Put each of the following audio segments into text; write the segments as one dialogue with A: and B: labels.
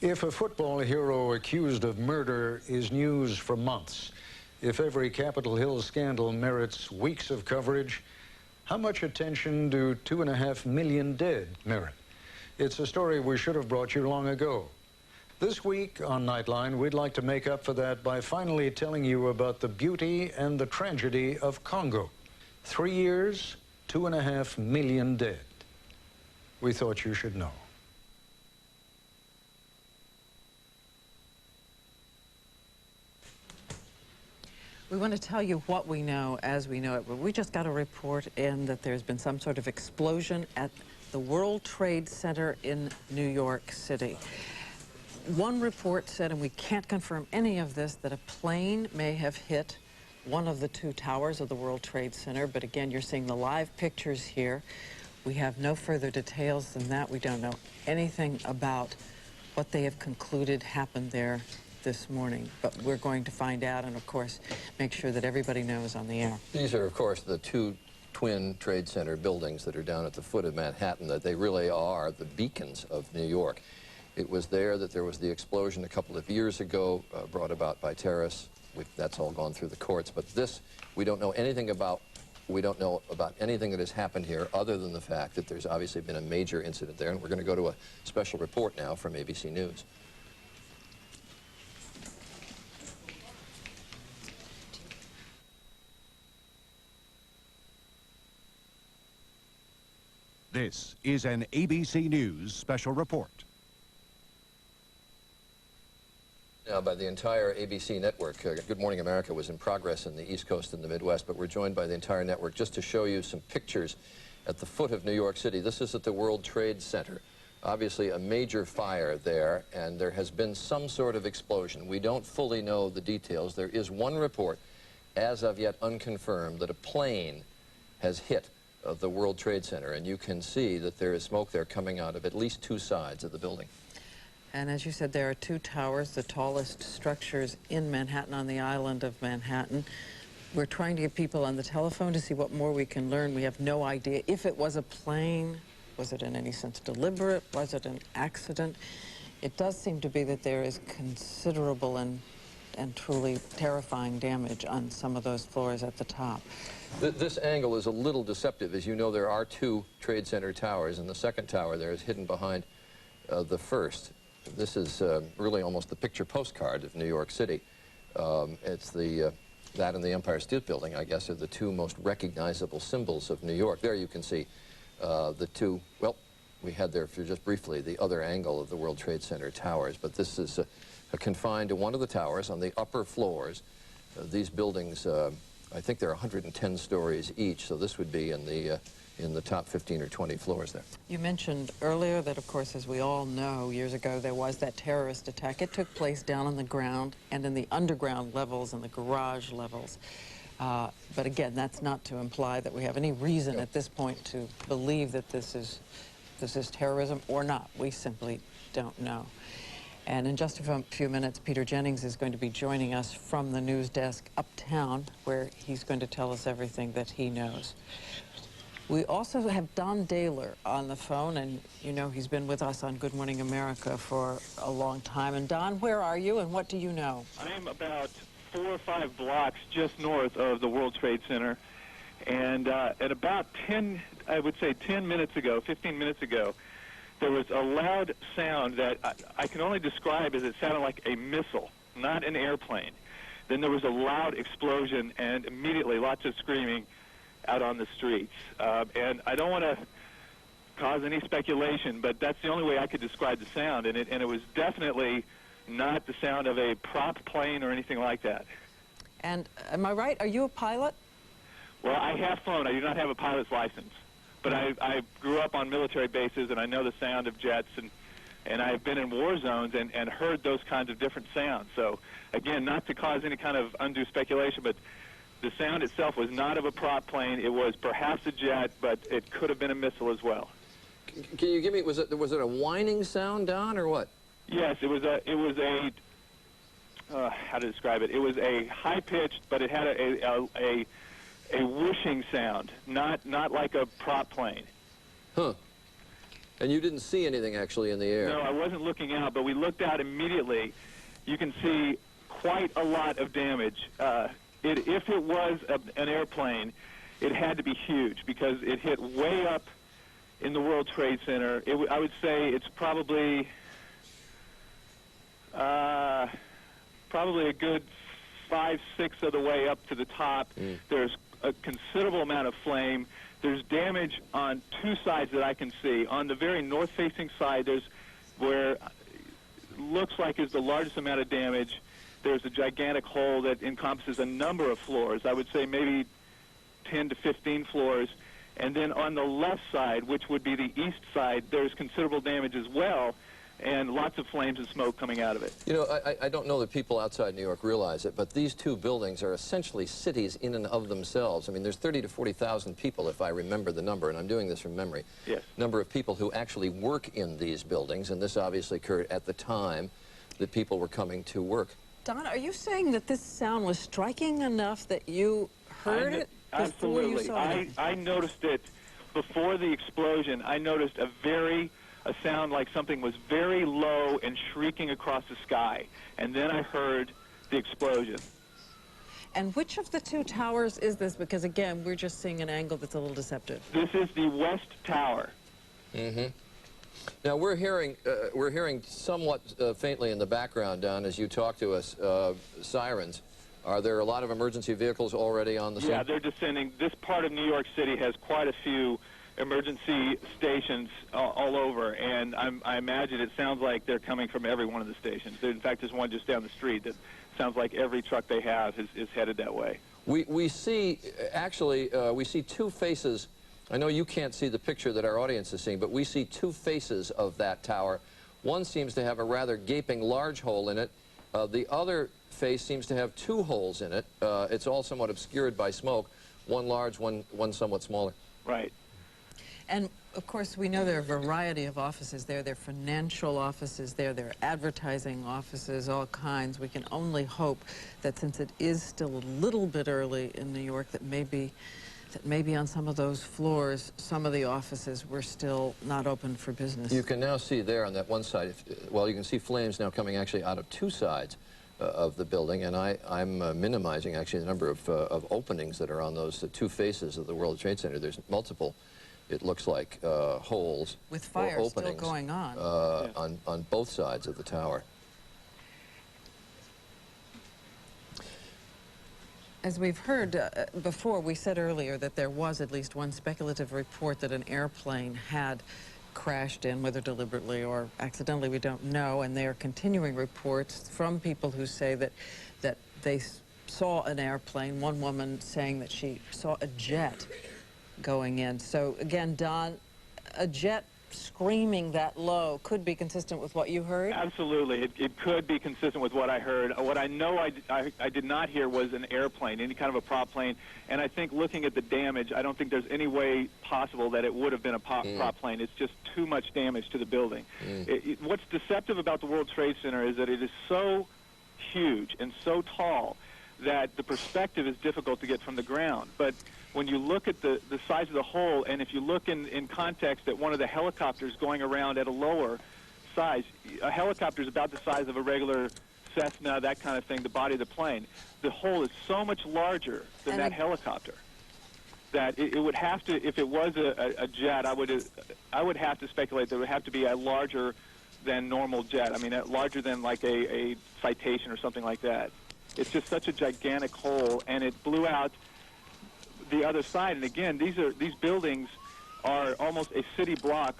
A: If a football hero accused of murder is news for months, if every Capitol Hill scandal merits weeks of coverage, how much attention do 2.5 million dead merit? It's a story we should have brought you long ago. This week on Nightline, we'd like to make up for that by finally telling you about the beauty and the tragedy of Congo. 3 years, 2.5 million dead. We thought you should know.
B: We want to tell you what we know as we know it. We just got a report in that there's been some sort of explosion at the World Trade Center in New York City. One report said, and we can't confirm any of this, that a plane may have hit one of the two towers of the World Trade Center. But again, you're seeing the live pictures here. We have no further details than that. We don't know anything about what they have concluded happened there this morning, but we're going to find out and, of course, make sure that everybody knows on the air.
C: These are, of course, the two twin Trade Center buildings that are down at the foot of Manhattan, that they really are the beacons of New York. It was there that there was the explosion a couple of years ago, brought about by terrorists. That's all gone through the courts, but this, we don't know anything about. We don't know about anything that has happened here other than the fact that there's obviously been a major incident there, and we're going to go to a special report now from ABC News.
D: This is an ABC News special report.
C: Now, by the entire ABC network. Good Morning America was in progress in the East Coast and the Midwest, but we're joined by the entire network just to show you some pictures at the foot of New York City. This is at the World Trade Center. Obviously a major fire there, and there has been some sort of explosion. We don't fully know the details. There is one report, as of yet unconfirmed, that a plane has hit of the World Trade Center, and you can see that there is smoke there coming out of at least two sides of the building.
B: And as you said, there are two towers, the tallest structures in Manhattan, on the island of Manhattan. We're trying to get people on the telephone to see what more we can learn. We have no idea if it was a plane. Was it in any sense deliberate? Was it an accident? It does seem to be that there is considerable and truly terrifying damage on some of those floors at the top.
C: This angle is a little deceptive. As you know, there are two Trade Center towers, and the second tower there is hidden behind the first. This is really almost the picture postcard of New York City. It's that and the Empire State Building, I guess, are the two most recognizable symbols of New York. There you can see the two, well, we had there for just briefly the other angle of the World Trade Center towers, but this is confined to one of the towers on the upper floors. These buildings, I think they're 110 stories each, so this would be in the top 15 or 20 floors there.
B: You mentioned earlier that, of course, as we all know, years ago there was that terrorist attack. It took place down on the ground and in the underground levels and the garage levels. But again, that's not to imply that we have any reason at this point to believe that this is terrorism or not. We simply don't know. And in just a few minutes, Peter Jennings is going to be joining us from the news desk uptown, where he's going to tell us everything that he knows. We also have Don Dahler on the phone, and you know he's been with us on Good Morning America for a long time. And Don, where are you and what do you know?
E: I'm about 4 or 5 blocks just north of the World Trade Center. And at about 10 minutes ago, 15 minutes ago, there was a loud sound that I can only describe as it sounded like a missile, not an airplane. Then there was a loud explosion and immediately lots of screaming out on the streets. And I don't want to cause any speculation, but that's the only way I could describe the sound. And it was definitely not the sound of a prop plane or anything like that. And
B: am I right? Are you a pilot?
E: Well, I have flown. I do not have a pilot's license. But I grew up on military bases, and I know the sound of jets, and I've been in war zones and heard those kinds of different sounds. So, again, not to cause any kind of undue speculation, but the sound itself was not of a prop plane. It was perhaps a jet, but it could have been a missile as well.
C: Can you give me, was it a whining sound, Don, or what?
E: Yes, it was a how to describe it? It was a high-pitched, but it had a whooshing sound, not like a prop plane.
C: Huh. And you didn't see anything actually in the air?
E: No, I wasn't looking out, but we looked out immediately. You can see quite a lot of damage. If it was an airplane, it had to be huge because it hit way up in the World Trade Center. I would say it's probably a good 5/6 of the way up to the top. There's a considerable amount of flame. There's damage on two sides that I can see. On the very north-facing side, there's where looks like is the largest amount of damage. There's a gigantic hole that encompasses a number of floors. I would say maybe 10 to 15 floors. And then on the left side, which would be the east side, there's considerable damage as well, and lots of flames and smoke coming out of it.
C: You know, I don't know that people outside New York realize it, but these two buildings are essentially cities in and of themselves. I mean, there's 30 to 40,000 people, if I remember the number, and I'm doing this from memory.
E: Yes.
C: Number of people who actually work in these buildings, and this obviously occurred at the time that people were coming to work.
B: Don, are you saying that this sound was striking enough that you heard it before you
E: Absolutely.
B: saw it?
E: I noticed it before the explosion. I noticed a sound like something was very low and shrieking across the sky. And then I heard the explosion.
B: And which of the two towers is this? Because, again, we're just seeing an angle that's a little deceptive.
E: This is the West Tower.
C: Mm-hmm. Now, we're hearing somewhat faintly in the background, Don, as you talk to us, sirens. Are there a lot of emergency vehicles already on the scene?
E: Yeah, they're descending. This part of New York City has quite a few emergency stations all over, and I imagine it sounds like they're coming from every one of the stations. In fact, there's one just down the street that sounds like every truck they have is headed that way.
C: We see, actually, we see two faces. I know you can't see the picture that our audience is seeing, but we see two faces of that tower. One seems to have a rather gaping large hole in it. The other face seems to have two holes in it. It's all somewhat obscured by smoke, one large, one somewhat smaller.
E: Right.
B: And, of course, we know there are a variety of offices there. There are financial offices there. There are advertising offices, all kinds. We can only hope that since it is still a little bit early in New York, that maybe on some of those floors, some of the offices were still not open for business.
C: You can now see there on that one side, well, you can see flames now coming actually out of two sides of the building, and I'm minimizing actually the number of openings that are on those two faces of the World Trade Center. There's multiple, it looks like, holes
B: with fire
C: or openings
B: still going on.
C: On both sides of the tower.
B: As we've heard before, we said earlier that there was at least one speculative report that an airplane had crashed in, whether deliberately or accidentally, we don't know. And there are continuing reports from people who say that they saw an airplane, one woman saying that she saw a jet going in. So again, Don, a jet screaming that low could be consistent with what you heard?
E: Absolutely. It could be consistent with what I heard. What I know I did not hear was an airplane, any kind of a prop plane. And I think looking at the damage, I don't think there's any way possible that it would have been a prop plane. It's just too much damage to the building. What's deceptive about the World Trade Center is that it is so huge and so tall that the perspective is difficult to get from the ground. But when you look at the size of the hole, and if you look in context at one of the helicopters going around at a lower size, a helicopter is about the size of a regular Cessna, that kind of thing, the body of the plane. The hole is so much larger than that helicopter that it would have to, if it was a jet, I would have to speculate that it would have to be a larger than normal jet. I mean, larger than like a Citation or something like that. It's just such a gigantic hole, and it blew out the other side. And again, these buildings are almost a city block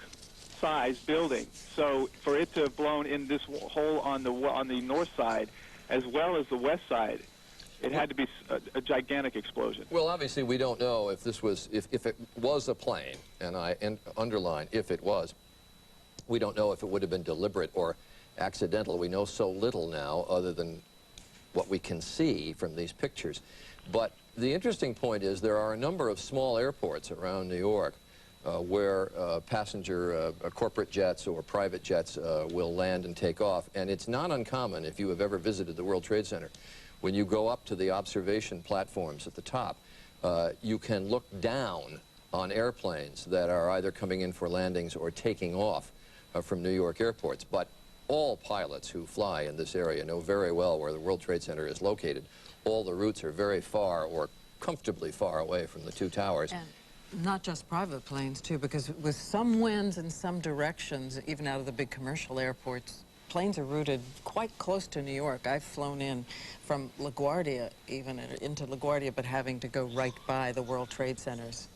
E: size building. So for it to have blown in this hole on the north side as well as the west side, it had to be a gigantic explosion.
C: Well, obviously we don't know if this was if it was a plane, and I underline if it was. We don't know if it would have been deliberate or accidental. We know so little now other than what we can see from these pictures. But the interesting point is there are a number of small airports around New York where passenger corporate jets or private jets will land and take off. And it's not uncommon, if you have ever visited the World Trade Center, when you go up to the observation platforms at the top, you can look down on airplanes that are either coming in for landings or taking off from New York airports. But all pilots who fly in this area know very well where the World Trade Center is located. All the routes are very far or comfortably far away from the two towers.
B: And not just private planes, too, because with some winds in some directions, even out of the big commercial airports, planes are routed quite close to New York. I've flown in from LaGuardia, even into LaGuardia, but having to go right by the World Trade Centers.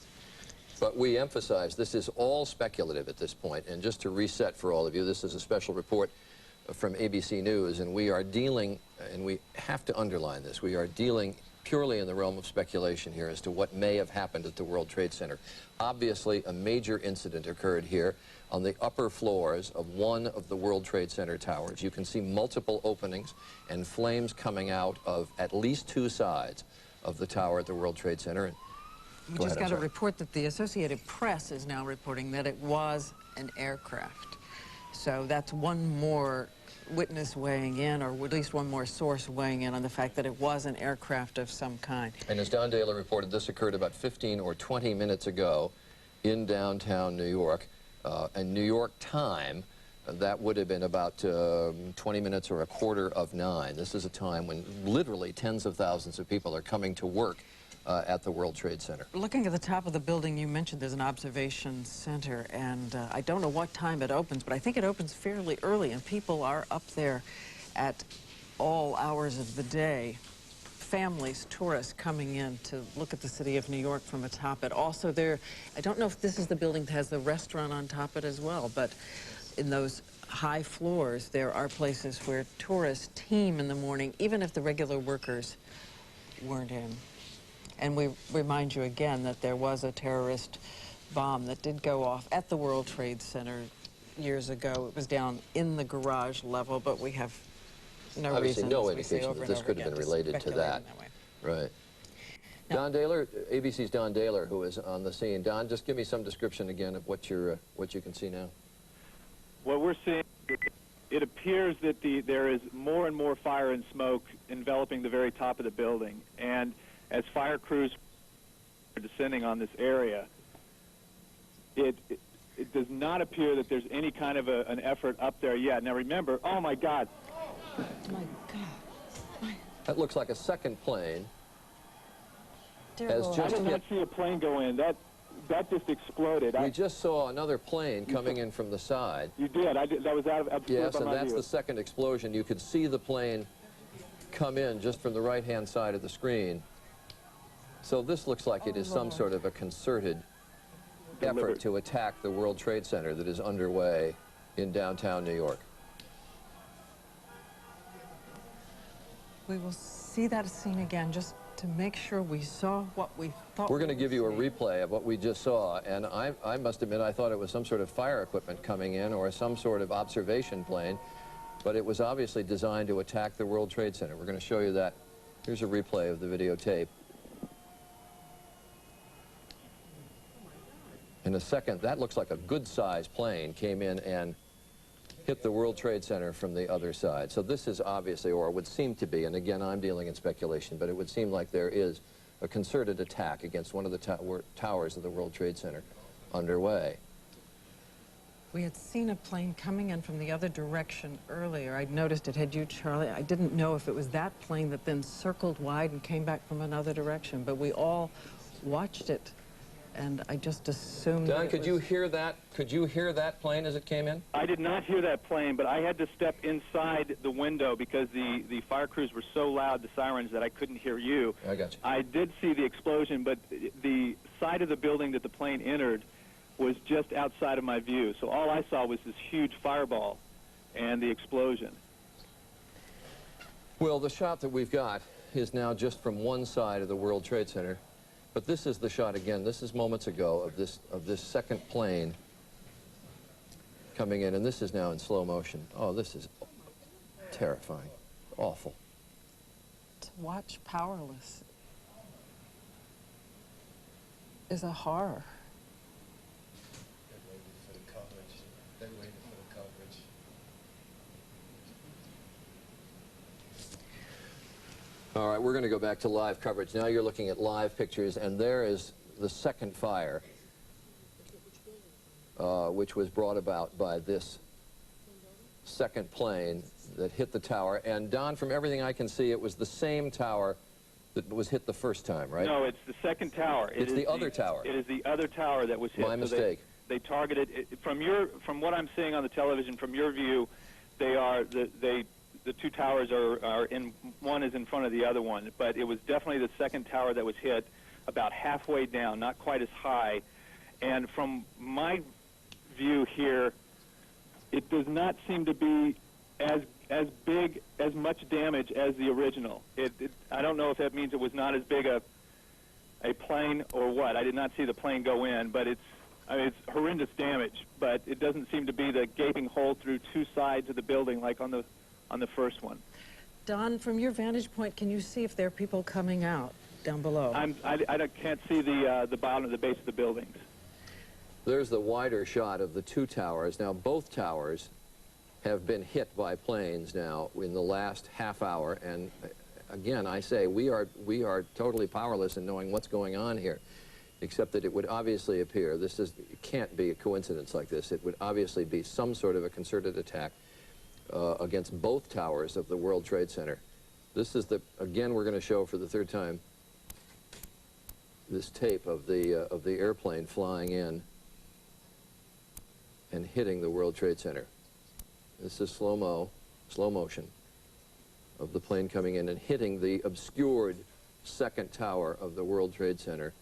C: But we emphasize this is all speculative at this point. And just to reset for all of you, this is a special report from ABC News, and we are dealing, and we have to underline this, we are dealing purely in the realm of speculation here as to what may have happened at the World Trade Center. Obviously, a major incident occurred here on the upper floors of one of the World Trade Center towers. You can see multiple openings and flames coming out of at least two sides of the tower at the World Trade Center. And
B: we just got a report that the Associated Press is now reporting that it was an aircraft. So that's one more witness weighing in, or at least one more source weighing in on the fact that it was an aircraft of some kind.
C: And as Don Dahler reported, this occurred about 15 or 20 minutes ago in downtown New York. And New York time, that would have been about 20 minutes or 8:45. This is a time when literally tens of thousands of people are coming to work at the World Trade Center.
B: Looking at the top of the building, you mentioned there's an observation center, and I don't know what time it opens, but I think it opens fairly early, and people are up there at all hours of the day. Families, tourists coming in to look at the city of New York from atop it. Also there, I don't know if this is the building that has the restaurant on top of it as well, but in those high floors, there are places where tourists team in the morning, even if the regular workers weren't in. And we remind you again that there was a terrorist bomb that did go off at the World Trade Center years ago. It was down in the garage level, but we have no
C: Obviously,
B: reason,
C: no
B: as we say
C: indication
B: over
C: that
B: and
C: this
B: over
C: could have
B: again,
C: been
B: to
C: related to
B: speculate
C: that.
B: in way.
C: Right.
B: Now,
C: Don Dahler, ABC's Don Dahler, who is on the scene. Don, just give me some description again of what you can see now.
E: What we're seeing, it appears that there is more and more fire and smoke enveloping the very top of the building. And as fire crews are descending on this area, it does not appear that there's any kind of an effort up there yet. Now remember, oh my God.
B: oh my God.
C: That looks like a second plane.
B: Dear
C: As
B: Lord.
E: I
C: just
E: did not see a plane go in. That just exploded.
C: We just saw another plane coming in from the side.
E: You did. That was out of absolute
C: Yes,
E: by
C: and
E: my
C: that's
E: view.
C: the second explosion. You could see the plane come in just from the right-hand side of the screen. So this looks like it is some sort of a concerted effort to attack the World Trade Center that is underway in downtown New York.
B: We will see that scene again just to make sure we saw what we thought.
C: We're going to give you a replay of what we just saw, and I must admit I thought it was some sort of fire equipment coming in or some sort of observation plane, but it was obviously designed to attack the World Trade Center. We're going to show you that. Here's a replay of the videotape. In a second, that looks like a good-sized plane came in and hit the World Trade Center from the other side. So this is obviously, or would seem to be, and again, I'm dealing in speculation, but it would seem like there is a concerted attack against one of the towers of the World Trade Center underway.
B: We had seen a plane coming in from the other direction earlier. I'd noticed it. Had you, Charlie? I didn't know if it was that plane that then circled wide and came back from another direction, but we all watched it. And I just assumed.
C: Don, could you hear that? Could you hear that plane as it came in?
E: I did not hear that plane, but I had to step inside the window because the fire crews were so loud, the sirens, that I couldn't hear you.
C: I got you.
E: I did see the explosion, but the side of the building that the plane entered was just outside of my view. So all I saw was this huge fireball and the explosion.
C: Well, the shot that we've got is now just from one side of the World Trade Center. But this is the shot again. This is moments ago of this second plane coming in, and this is now in slow motion. Oh, this is terrifying, awful.
B: To watch powerless is a horror.
F: They're waiting for the coverage. They're waiting for the coverage.
C: All right, we're going to go back to live coverage. Now you're looking at live pictures, and there is the second fire which was brought about by this second plane that hit the tower. And Don, from everything I can see, it was the same tower that was hit the first time, right?
E: No, it's the second tower.
C: It's the other tower.
E: It is the other tower that was hit.
C: My mistake.
E: They targeted it, from what I'm seeing on the television, from your view, the two towers are in, one is in front of the other one, but it was definitely the second tower that was hit about halfway down, not quite as high. And from my view here, it does not seem to be as big, as much damage as the original. I don't know if that means it was not as big a plane or what. I did not see the plane go in, but it's horrendous damage, but it doesn't seem to be the gaping hole through two sides of the building like on the first one.
B: Don, from your vantage point, can you see if there are people coming out down below?
E: I can't see the bottom of the base of the buildings.
C: There's the wider shot of the two towers. Now, both towers have been hit by planes now in the last half hour, and again, I say we are totally powerless in knowing what's going on here, except that it would obviously appear, it can't be a coincidence like this, it would obviously be some sort of a concerted attack against both towers of the World Trade Center. This is again, we're going to show for the third time this tape of the airplane flying in and hitting the World Trade Center. This is slow motion of the plane coming in and hitting the obscured second tower of the World Trade Center.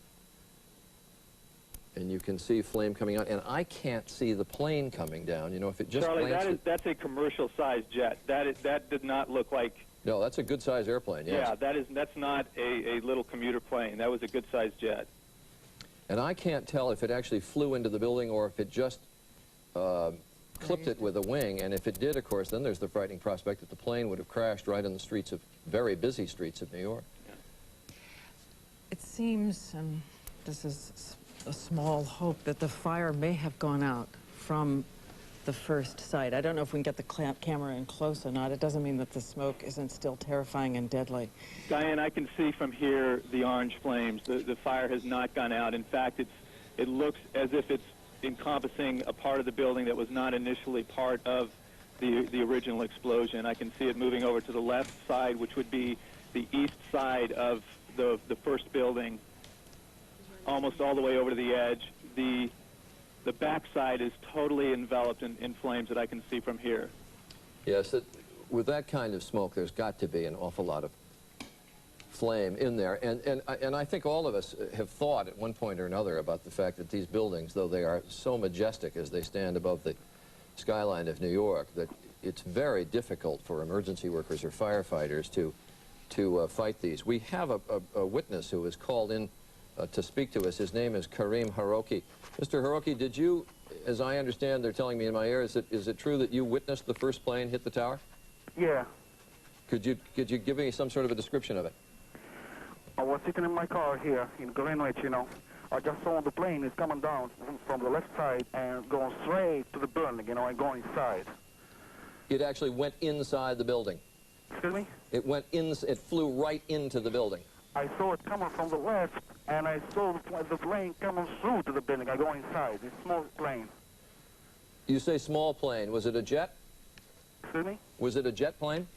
C: And you can see flame coming out, and I can't see the plane coming down. You know, if it just
E: Charlie, that's a commercial-sized jet. That did not look like.
C: No, that's a good-sized airplane. Yes.
E: Yeah, that's not a little commuter plane. That was a good-sized jet.
C: And I can't tell if it actually flew into the building or if it just clipped it with a wing. And if it did, of course, then there's the frightening prospect that the plane would have crashed right in the streets of very busy streets of New York.
E: Yeah.
B: It seems, and this is a small hope, that the fire may have gone out from the first site. I don't know if we can get the camera in close or not. It doesn't mean that the smoke isn't still terrifying and deadly.
E: Diane, I can see from here the orange flames. The fire has not gone out. In fact, it looks as if it's encompassing a part of the building that was not initially part of the original explosion. I can see it moving over to the left side, which would be the east side of the first building, almost all the way over to the edge. The back side is totally enveloped in flames that I can see from here.
C: Yes, with that kind of smoke, there's got to be an awful lot of flame in there. And I think all of us have thought at one point or another about the fact that these buildings, though they are so majestic as they stand above the skyline of New York, that it's very difficult for emergency workers or firefighters to fight these. We have a witness who was called in to speak to us. His name is Karim Haroki. Mr. Haroki, did you, as I understand, they're telling me in my ear, is it true that you witnessed the first plane hit the tower?
G: Yeah.
C: Could you give me some sort of a description of it?
G: I was sitting in my car here in Greenwich, you know. I just saw the plane is coming down from the left side and going straight to the building, you know, and going inside.
C: It actually went inside the building.
G: Excuse me?
C: It flew right into the building.
G: I saw it coming from the left, and I saw the plane coming through to the building. I go inside. It's a small plane.
C: You say small plane. Was it a jet?
G: Excuse me?
C: Was it a jet plane?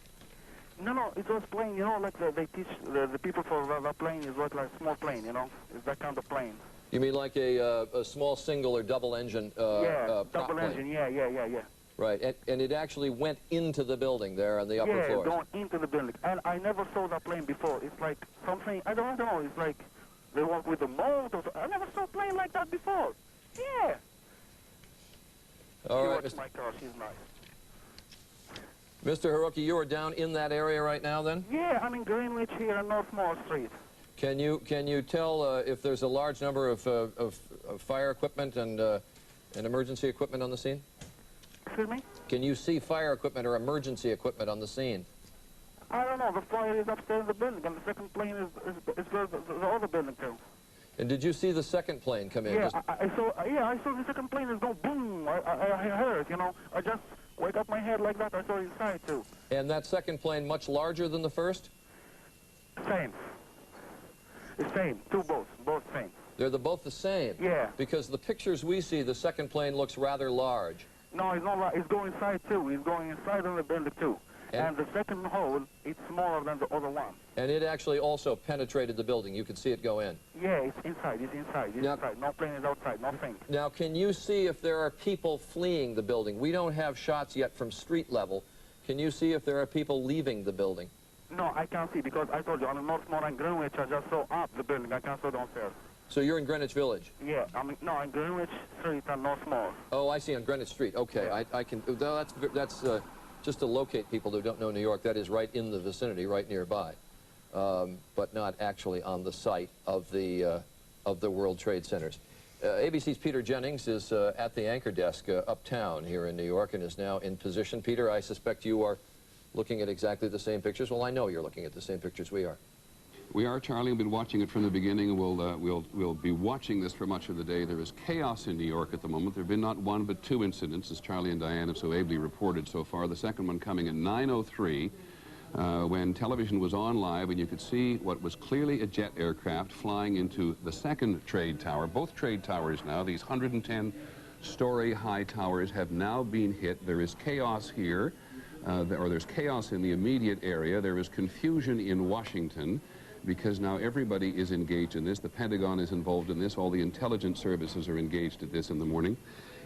G: No, it was plane, you know, like they teach the people for the plane is like a small plane, you know. It's that kind of plane.
C: You mean like a small single or double engine
G: yeah,
C: prop
G: double
C: plane?
G: engine, yeah.
C: Right, and it actually went into the building there on the upper floors.
G: Yeah, going into the building. And I never saw that plane before. It's like something, I don't know, it's like they work with the motor. I never saw a plane like that before. Yeah.
C: All right,
G: She works my car, she's nice.
C: Mr. Haroki, you are down in that area right now then?
G: Yeah, I'm in Greenwich here on North Mall Street.
C: Can you tell if there's a large number of fire equipment and emergency equipment on the scene?
G: Excuse me?
C: Can you see fire equipment or emergency equipment on the scene?
G: I don't know. The fire is upstairs in the building, and the second plane is the other building too.
C: And did you see the second plane come in?
G: Yeah, I saw the second plane is go boom. I heard, you know. I just wake up my head like that. I saw it inside too.
C: And that second plane much larger than the first?
G: Same. It's same. Both same.
C: They're both the same.
G: Yeah.
C: Because the pictures we see, the second plane looks rather large.
G: No, it's not right. It's going inside too. It's going inside on the building too. And the second hole, it's smaller than the other one.
C: And it actually also penetrated the building. You could see it go in.
G: Yeah, it's inside. It's inside. It's inside. No plane is outside. Nothing.
C: Now, can you see if there are people fleeing the building? We don't have shots yet from street level. Can you see if there are people leaving the building?
G: No, I can't see because I told you, on North Mall and Greenwich, I just saw up the building. I can't see downstairs.
C: So you're in Greenwich Village?
G: Yeah, no, in Greenwich Street and North Mall.
C: Oh, I see, on Greenwich Street. Okay,
G: Yeah.
C: I can, that's just to locate people who don't know New York, that is right in the vicinity, right nearby, but not actually on the site of the World Trade Centers. ABC's Peter Jennings is at the anchor desk uptown here in New York and is now in position. Peter, I suspect you are looking at exactly the same pictures. Well, I know you're looking at the same pictures we are.
H: We are, Charlie. We've been watching it from the beginning. We'll be watching this for much of the day. There is chaos in New York at the moment. There have been not one but two incidents, as Charlie and Diane have so ably reported so far. The second one coming at 9:03, when television was on live and you could see what was clearly a jet aircraft flying into the second trade tower. Both trade towers now, these 110-story high towers, have now been hit. There is chaos here, or there's chaos in the immediate area. There is confusion in Washington, because now everybody is engaged in this. The Pentagon is involved in this. All the intelligence services are engaged at this in the morning.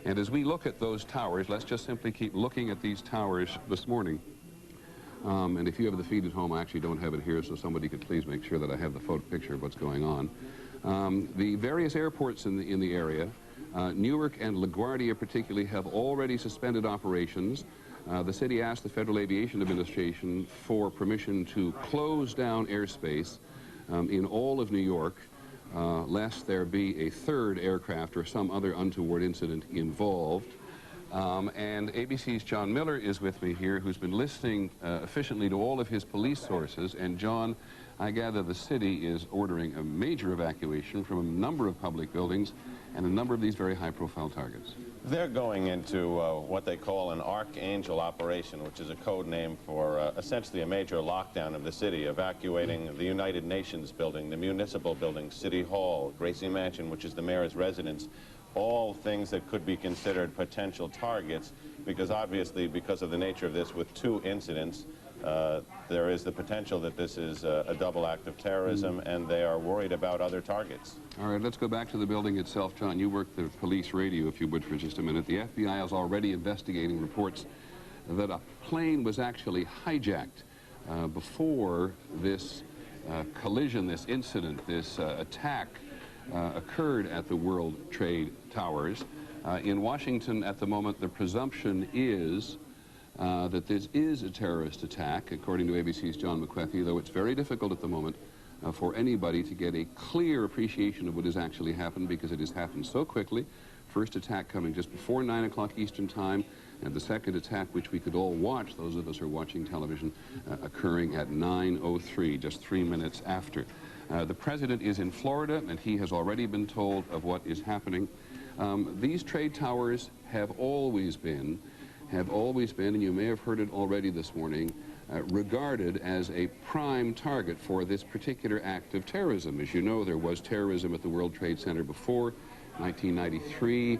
H: And as we look at those towers, let's just simply keep looking at these towers this morning. And if you have the feed at home, I actually don't have it here, so somebody could please make sure that I have the photo picture of what's going on. The various airports in the area, Newark and LaGuardia particularly, have already suspended operations. The city asked the Federal Aviation Administration for permission to close down airspace in all of New York, lest there be a third aircraft or some other untoward incident involved. And ABC's John Miller is with me here, who's been listening efficiently to all of his police sources. And John, I gather the city is ordering a major evacuation from a number of public buildings and a number of these very high-profile targets.
I: They're going into what they call an Archangel operation, which is a code name for essentially a major lockdown of the city, evacuating the United Nations building, the municipal building, City Hall, Gracie Mansion, which is the mayor's residence, all things that could be considered potential targets, because obviously, because of the nature of this, with two incidents, there is the potential that this is a double act of terrorism, and they are worried about other targets.
H: All right, let's go back to the building itself. John, you work the police radio, if you would, for just a minute. The FBI is already investigating reports that a plane was actually hijacked before this collision, this incident, this attack occurred at the World Trade Towers. In Washington at the moment, the presumption is that this is a terrorist attack, according to ABC's John McWethy, though it's very difficult at the moment for anybody to get a clear appreciation of what has actually happened, because it has happened so quickly. First attack coming just before 9 o'clock Eastern Time, and the second attack, which we could all watch, those of us who are watching television, occurring at 9:03, just 3 minutes after. The president is in Florida, and he has already been told of what is happening. These trade towers have always been, and you may have heard it already this morning, regarded as a prime target for this particular act of terrorism. As you know, there was terrorism at the World Trade Center before 1993.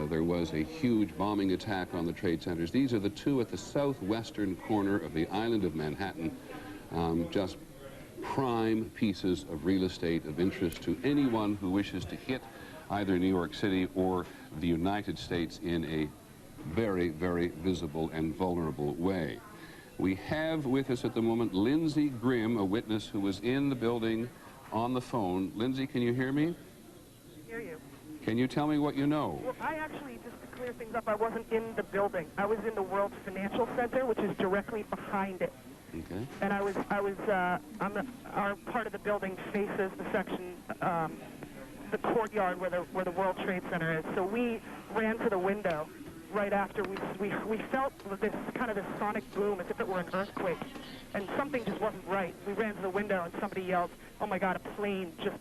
H: There was a huge bombing attack on the trade centers. These are the two at the southwestern corner of the island of Manhattan, just prime pieces of real estate of interest to anyone who wishes to hit either New York City or the United States in a very, very visible and vulnerable way. We have with us at the moment Lindsey Grimm, a witness who was in the building on the phone. Lindsey, can you hear me?
J: Hear you.
H: Can you tell me what you know?
J: Well, I actually, just to clear things up, I wasn't in the building. I was in the World Financial Center, which is directly behind it.
H: Okay.
J: And our part of the building faces the section, the courtyard where the World Trade Center is. So we ran to the window right after we felt this kind of this sonic boom, as if it were an earthquake, and something just wasn't right. We ran to the window and somebody yelled, "Oh my God, a plane just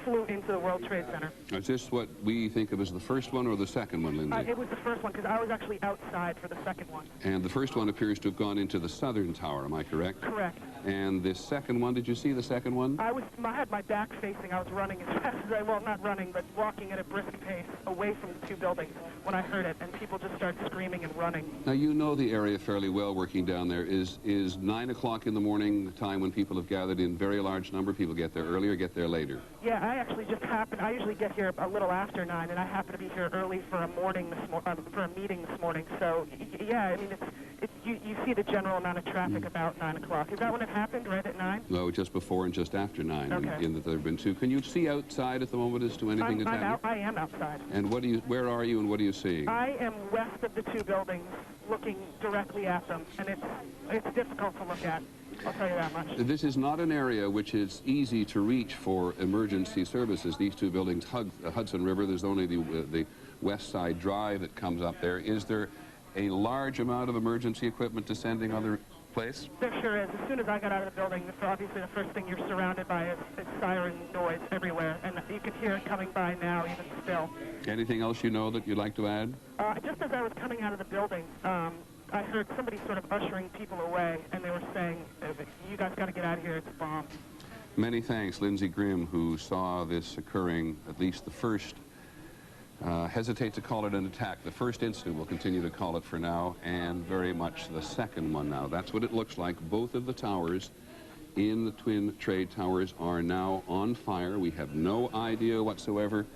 J: flew into the World Trade Center.
H: Is this what we think of as the first one or the second one, Lindsay?
J: It was the first one, because I was actually outside for the second one.
H: And the first one appears to have gone into the southern tower, am I correct?
J: Correct.
H: And this second one, did you see the second one?
J: I had my back facing. I was running as fast as well, not running, but walking at a brisk pace away from the two buildings when I heard it, and people just started screaming and running.
H: Now, you know the area fairly well working down there. Is 9 o'clock in the morning the time when people have gathered in very large number? People get there earlier, get there later?
J: Yeah, I actually just happened. I usually get here a little after 9, and I happen to be here early for a meeting this morning. So, yeah, I mean, you see the general amount of traffic about 9 o'clock. Is that when it happened, right at 9?
H: No, just before and just after 9,
J: okay.
H: in that there have been two. Can you see outside at the moment as to anything that's happening?
J: I am outside.
H: And where are you and what are you seeing?
J: I am west of the two buildings, looking directly at them, and it's difficult to look at. I'll tell you that much.
H: This is not an area which is easy to reach for emergency services. These two buildings hug the Hudson River. There's only the West Side Drive that comes up there. Is there a large amount of emergency equipment descending on the place?
J: There sure is. As soon as I got out of the building, obviously the first thing you're surrounded by is siren noise everywhere, and you can hear it coming by now, even still.
H: Anything else you know that you'd like to add?
J: Just as I was coming out of the building, I heard somebody sort of ushering people away, and they were saying, you guys got to get out of here, it's a bomb.
H: Many thanks, Lindsey Grimm, who saw this occurring, at least the first, hesitate to call it an attack. The first incident, we'll continue to call it for now, and very much the second one now. That's what it looks like. Both of the towers in the Twin Trade Towers are now on fire. We have no idea whatsoever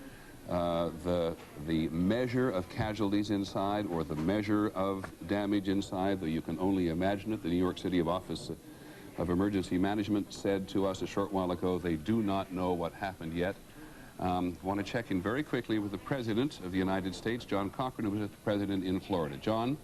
H: the measure of casualties inside or the measure of damage inside, though you can only imagine it. The New York City Office of Emergency Management said to us a short while ago they do not know what happened yet. Want to check in very quickly with the President of the United States, John Cochrane, who was with the President in Florida. John?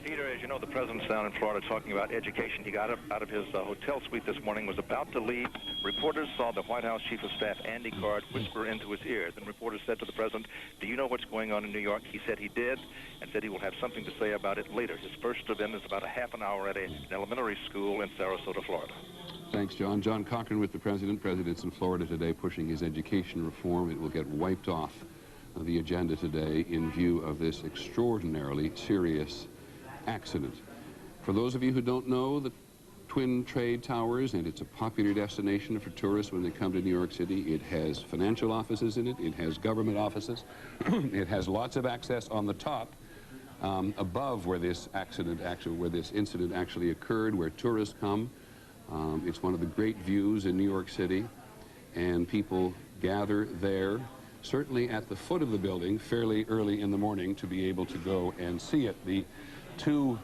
K: Peter, as you know, the President's down in Florida talking about education. He got up out of his hotel suite this morning, was about to leave. Reporters saw the White House Chief of Staff, Andy Card, whisper into his ear. Then reporters said to the President, do you know what's going on in New York? He said he did, and said he will have something to say about it later. His first event is about a half an hour at an elementary school in Sarasota, Florida.
H: Thanks, John. John Cochrane with the President. President's in Florida today pushing his education reform. It will get wiped off the agenda today in view of this extraordinarily serious accident. For those of you who don't know, the Twin Trade Towers, and it's a popular destination for tourists when they come to New York City. It has financial offices in it. It has government offices. It has lots of access on the top, above where this incident actually occurred, where tourists come. It's one of the great views in New York City, and people gather there, certainly at the foot of the building, fairly early in the morning, to be able to go and see it. The two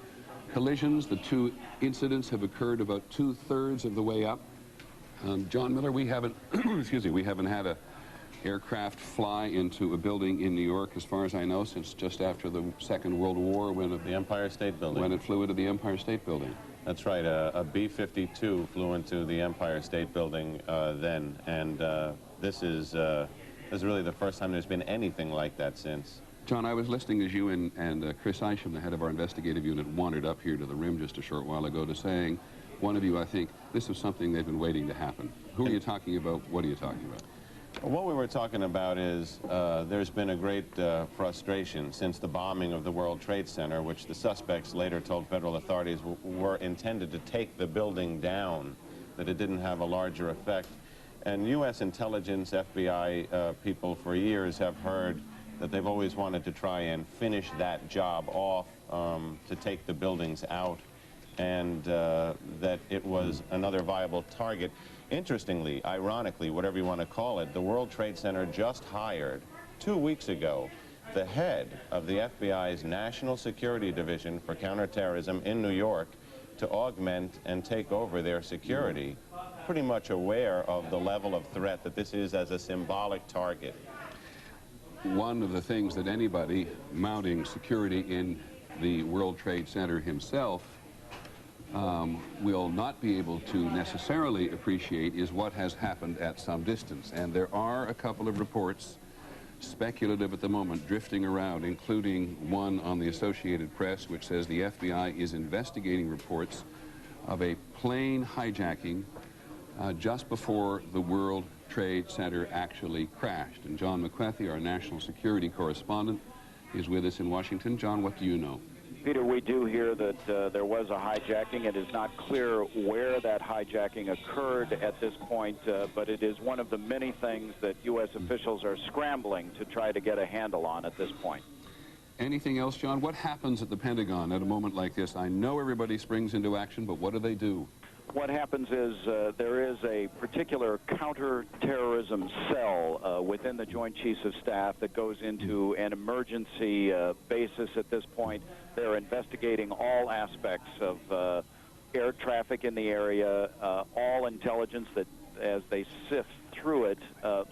H: collisions, the two incidents have occurred about 2/3 of the way up. John Miller, we haven't, excuse me, we haven't had a aircraft fly into a building in New York, as far as I know, since just after the Second World War, when
I: the Empire State Building.
H: When it flew into the Empire State Building.
I: That's right. A B-52 flew into the Empire State Building then, and this is really the first time there's been anything like that since.
H: John, I was listening as you and Chris Isham, the head of our investigative unit, wandered up here to the rim just a short while ago to saying, one of you, I think, this is something they've been waiting to happen. Who are you talking about? What are you talking about?
I: What we were talking about is there's been a great frustration since the bombing of the World Trade Center, which the suspects later told federal authorities were intended to take the building down, that it didn't have a larger effect. And U.S. intelligence, FBI people for years have heard that they've always wanted to try and finish that job off, to take the buildings out, and that it was another viable target. Interestingly, ironically, whatever you want to call it, the World Trade Center just hired 2 weeks ago the head of the FBI's National Security Division for Counterterrorism in New York to augment and take over their security, pretty much aware of the level of threat that this is as a symbolic target.
H: One of the things that anybody mounting security in the World Trade Center himself will not be able to necessarily appreciate is what has happened at some distance. And there are a couple of reports, speculative at the moment, drifting around, including one on the Associated Press, which says the FBI is investigating reports of a plane hijacking just before the World Trade Center actually crashed. And John McWethy, our national security correspondent, is with us in Washington. John, what do you know?
L: Peter, we do hear that there was a hijacking. It is not clear where that hijacking occurred at this point, but it is one of the many things that U.S. officials are scrambling to try to get a handle on at this point.
H: Anything else, John? What happens at the Pentagon at a moment like this? I know everybody springs into action, but what do they do?
L: What happens is there is a particular counterterrorism cell within the Joint Chiefs of Staff that goes into an emergency basis at this point. They're investigating all aspects of air traffic in the area, all intelligence that, as they sift through it,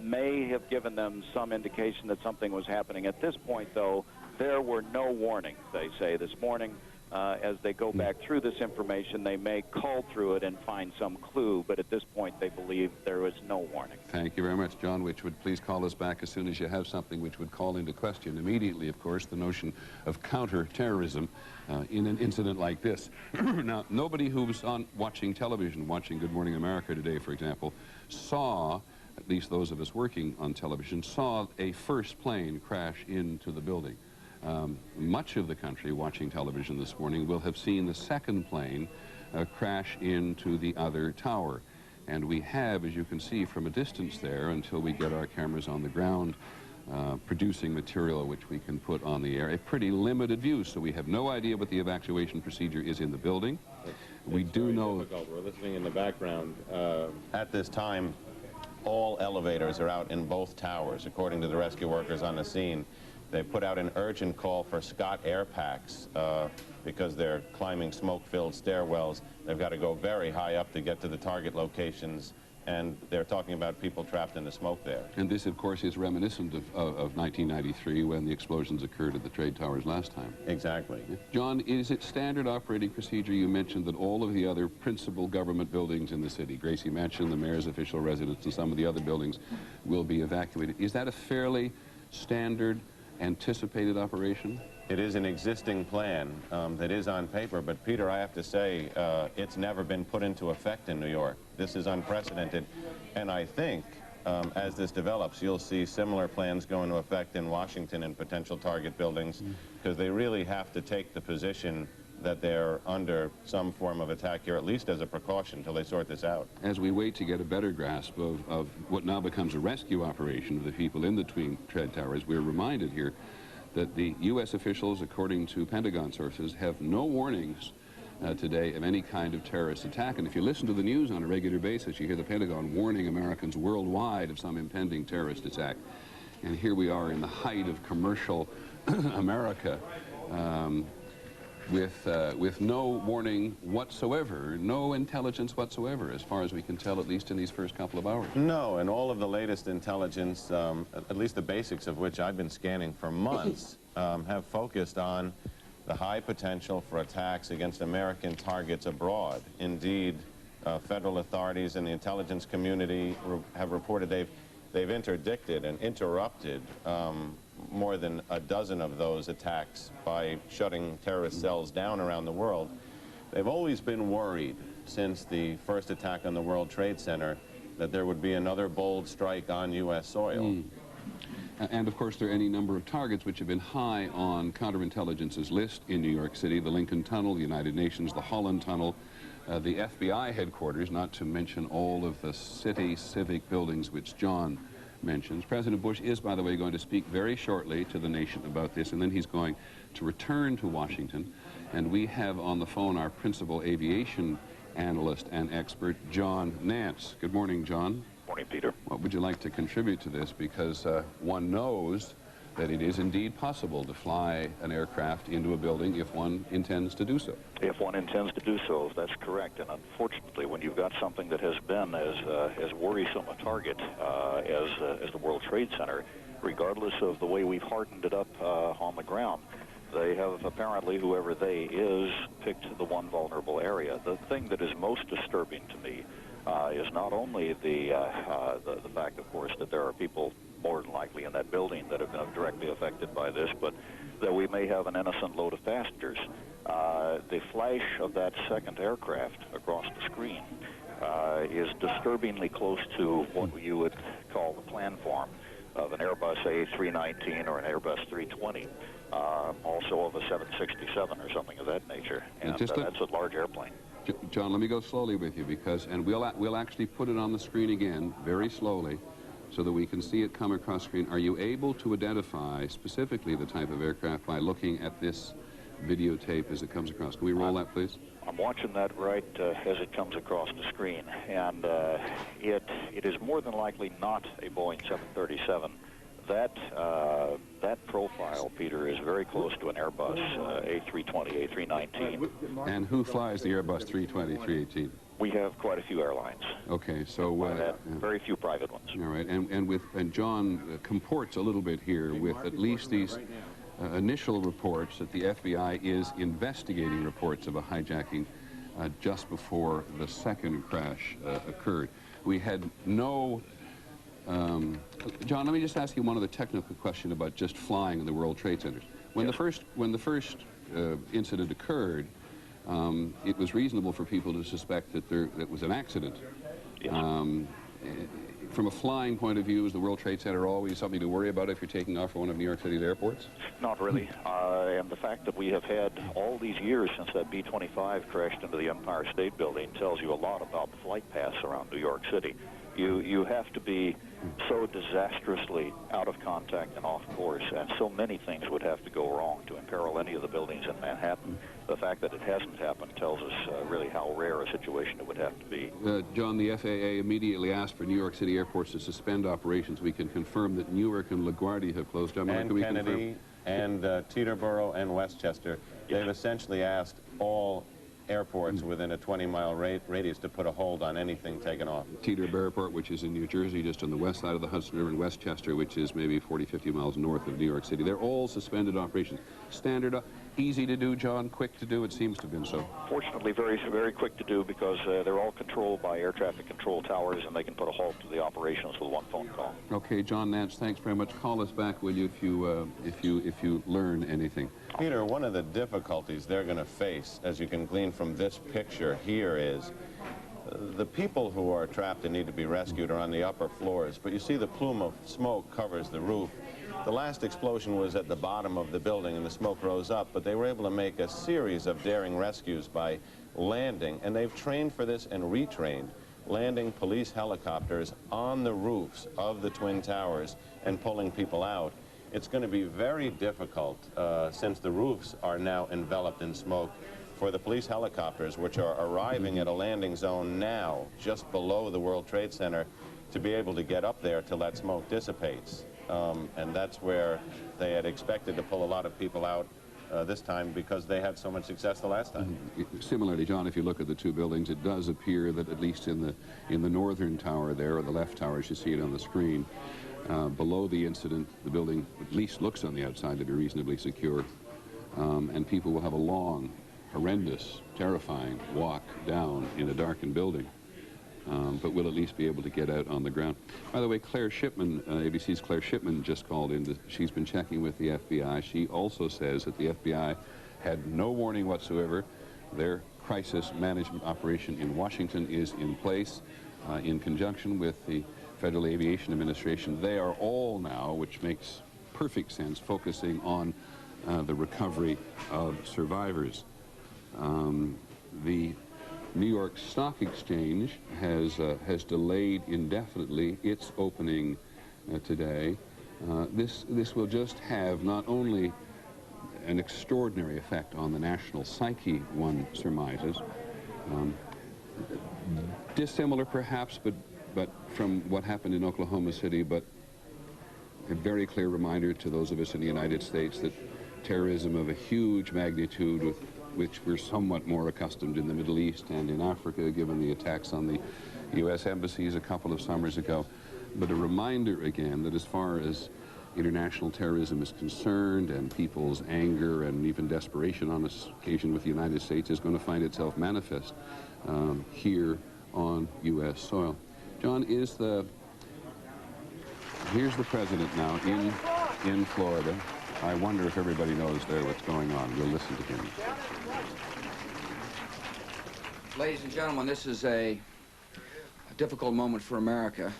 L: may have given them some indication that something was happening. At this point, though, there were no warnings, they say, this morning. As they go back through this information, they may cull through it and find some clue, but at this point they believe there was no warning.
H: Thank you very much, John Wychwood. Please call us back as soon as you have something which would call into question immediately, of course, the notion of counterterrorism in an incident like this. Now, nobody who's watching television, watching Good Morning America today, for example, saw, at least those of us working on television, saw a first plane crash into the building. Much of the country watching television this morning will have seen the second plane crash into the other tower. And we have, as you can see from a distance there, until we get our cameras on the ground, producing material which we can put on the air, a pretty limited view. So we have no idea what the evacuation procedure is in the building. We do know...
I: Difficult. We're listening in the background. At this time, all elevators are out in both towers, according to the rescue workers on the scene. They put out an urgent call for Scott air packs because they're climbing smoke-filled stairwells. They've got to go very high up to get to the target locations, and they're talking about people trapped in the smoke there.
H: And this, of course, is reminiscent of 1993 when the explosions occurred at the trade towers last time.
I: Exactly.
H: John, is it standard operating procedure? You mentioned that all of the other principal government buildings in the city, Gracie Mansion, the mayor's official residence, and some of the other buildings will be evacuated. Is that a fairly standard anticipated operation?
I: It is an existing plan that is on paper, but Peter, I have to say, it's never been put into effect in New York. This is unprecedented, and I think as this develops, you'll see similar plans go into effect in Washington and potential target buildings, because they really have to take the position that they're under some form of attack here, at least as a precaution, until they sort this out.
H: As we wait to get a better grasp of what now becomes a rescue operation of the people in the twin trade towers, we're reminded here that the U.S. officials, according to Pentagon sources, have no warnings today of any kind of terrorist attack. And if you listen to the news on a regular basis, you hear the Pentagon warning Americans worldwide of some impending terrorist attack. And here we are in the height of commercial America, with no warning whatsoever, no intelligence whatsoever, as far as we can tell, at least in these first couple of hours.
I: No, and all of the latest intelligence, at least the basics of which I've been scanning for months, have focused on the high potential for attacks against American targets abroad. Indeed, federal authorities and the intelligence community have reported they've interdicted and interrupted more than a dozen of those attacks by shutting terrorist cells down around the world. They've always been worried since the first attack on the World Trade Center that there would be another bold strike on U.S. soil.
H: And of course there are any number of targets which have been high on counterintelligence's list in New York City: the Lincoln Tunnel, the United Nations, the Holland Tunnel, the FBI headquarters, not to mention all of the city civic buildings which John mentions. President Bush is, by the way, going to speak very shortly to the nation about this, and then he's going to return to Washington. And we have on the phone our principal aviation analyst and expert, John Nance. Good morning, John.
K: Morning, Peter.
H: What would you like to contribute to this? Because one knows that it is indeed possible to fly an aircraft into a building if one intends to do so.
K: If one intends to do so, that's correct. And unfortunately, when you've got something that has been as worrisome a target as the World Trade Center, regardless of the way we've hardened it up on the ground, they have apparently, whoever they is, picked the one vulnerable area. The thing that is most disturbing to me is not only the fact, of course, that there are people more than likely in that building that have been directly affected by this, but that we may have an innocent load of passengers. The flash of that second aircraft across the screen
M: is disturbingly close to what you would call the plan form of an Airbus A319 or an Airbus 320, also of a 767 or something of that nature. And that's a large airplane.
H: John, let me go slowly with you and we'll actually put it on the screen again very slowly so that we can see it come across screen. Are you able to identify specifically the type of aircraft by looking at this videotape as it comes across? Can we roll that, please?
M: I'm watching that right as it comes across the screen, and it is more than likely not a Boeing 737. That profile, Peter, is very close to an Airbus A320, A319.
H: And who flies the Airbus 320, 318?
M: We have quite a few airlines.
H: Okay, so
M: very few private ones.
H: All right, and John comports a little bit here with at least these initial reports that the FBI is investigating reports of a hijacking just before the second crash occurred. We had no... John, let me just ask you one other technical question about just flying in the World Trade Centers. When the first incident occurred, it was reasonable for people to suspect that it was an accident. From a flying point of view, is the World Trade Center always something to worry about if you're taking off from one of New York City's airports?
M: Not really. And the fact that we have had all these years since that B-25 crashed into the Empire State Building tells you a lot about the flight paths around New York City. You have to be so disastrously out of contact and off course, and so many things would have to go wrong to imperil any of the buildings in Manhattan. The fact that it hasn't happened tells us really how rare a situation it would have to be.
H: John, the FAA immediately asked for New York City airports to suspend operations. We can confirm that Newark and LaGuardia have closed down.
I: And Kennedy and Teterboro and Westchester. They've essentially asked all airports within a 20-mile radius to put a hold on anything taken off.
H: Teterboro Airport, which is in New Jersey, just on the west side of the Hudson River, and Westchester, which is maybe 40, 50 miles north of New York City. They're all suspended operations. Standard, easy to do, John, quick to do, it seems to have been so.
M: Fortunately, very, very quick to do because they're all controlled by air traffic control towers, and they can put a halt to the operations with one phone call.
H: Okay, John Nance, thanks very much. Call us back, will you, if you learn anything.
I: Peter, one of the difficulties they're going to face, as you can glean from this picture here, is the people who are trapped and need to be rescued are on the upper floors, but you see the plume of smoke covers the roof. The last explosion was at the bottom of the building and the smoke rose up, but they were able to make a series of daring rescues by landing, and they've trained for this and retrained, landing police helicopters on the roofs of the Twin Towers and pulling people out. It's going to be very difficult, since the roofs are now enveloped in smoke, for the police helicopters, which are arriving at a landing zone now, just below the World Trade Center, to be able to get up there till that smoke dissipates. And that's where they had expected to pull a lot of people out this time because they had so much success the last time.
H: Similarly, John, if you look at the two buildings, it does appear that at least in the northern tower there, or the left tower as you see it on the screen, below the incident, the building at least looks on the outside to be reasonably secure, and people will have a long, horrendous, terrifying walk down in a darkened building, but will at least be able to get out on the ground. By the way, Claire Shipman, ABC's Claire Shipman just called in. She's been checking with the FBI. She also says that the FBI had no warning whatsoever. Their crisis management operation in Washington is in place in conjunction with the Federal Aviation Administration. They are all now, which makes perfect sense, focusing on the recovery of survivors. The New York Stock Exchange has delayed indefinitely its opening today. This will just have not only an extraordinary effect on the national psyche, one surmises, dissimilar perhaps, but from what happened in Oklahoma City, but a very clear reminder to those of us in the United States that terrorism of a huge magnitude, with which we're somewhat more accustomed in the Middle East and in Africa, given the attacks on the U.S. embassies a couple of summers ago, but a reminder again that as far as international terrorism is concerned, and people's anger and even desperation on this occasion with the United States is going to find itself manifest here on U.S. soil. John, here's the president now in Florida. I wonder if everybody knows there what's going on. We'll listen to him.
N: Ladies and gentlemen, this is a difficult moment for America.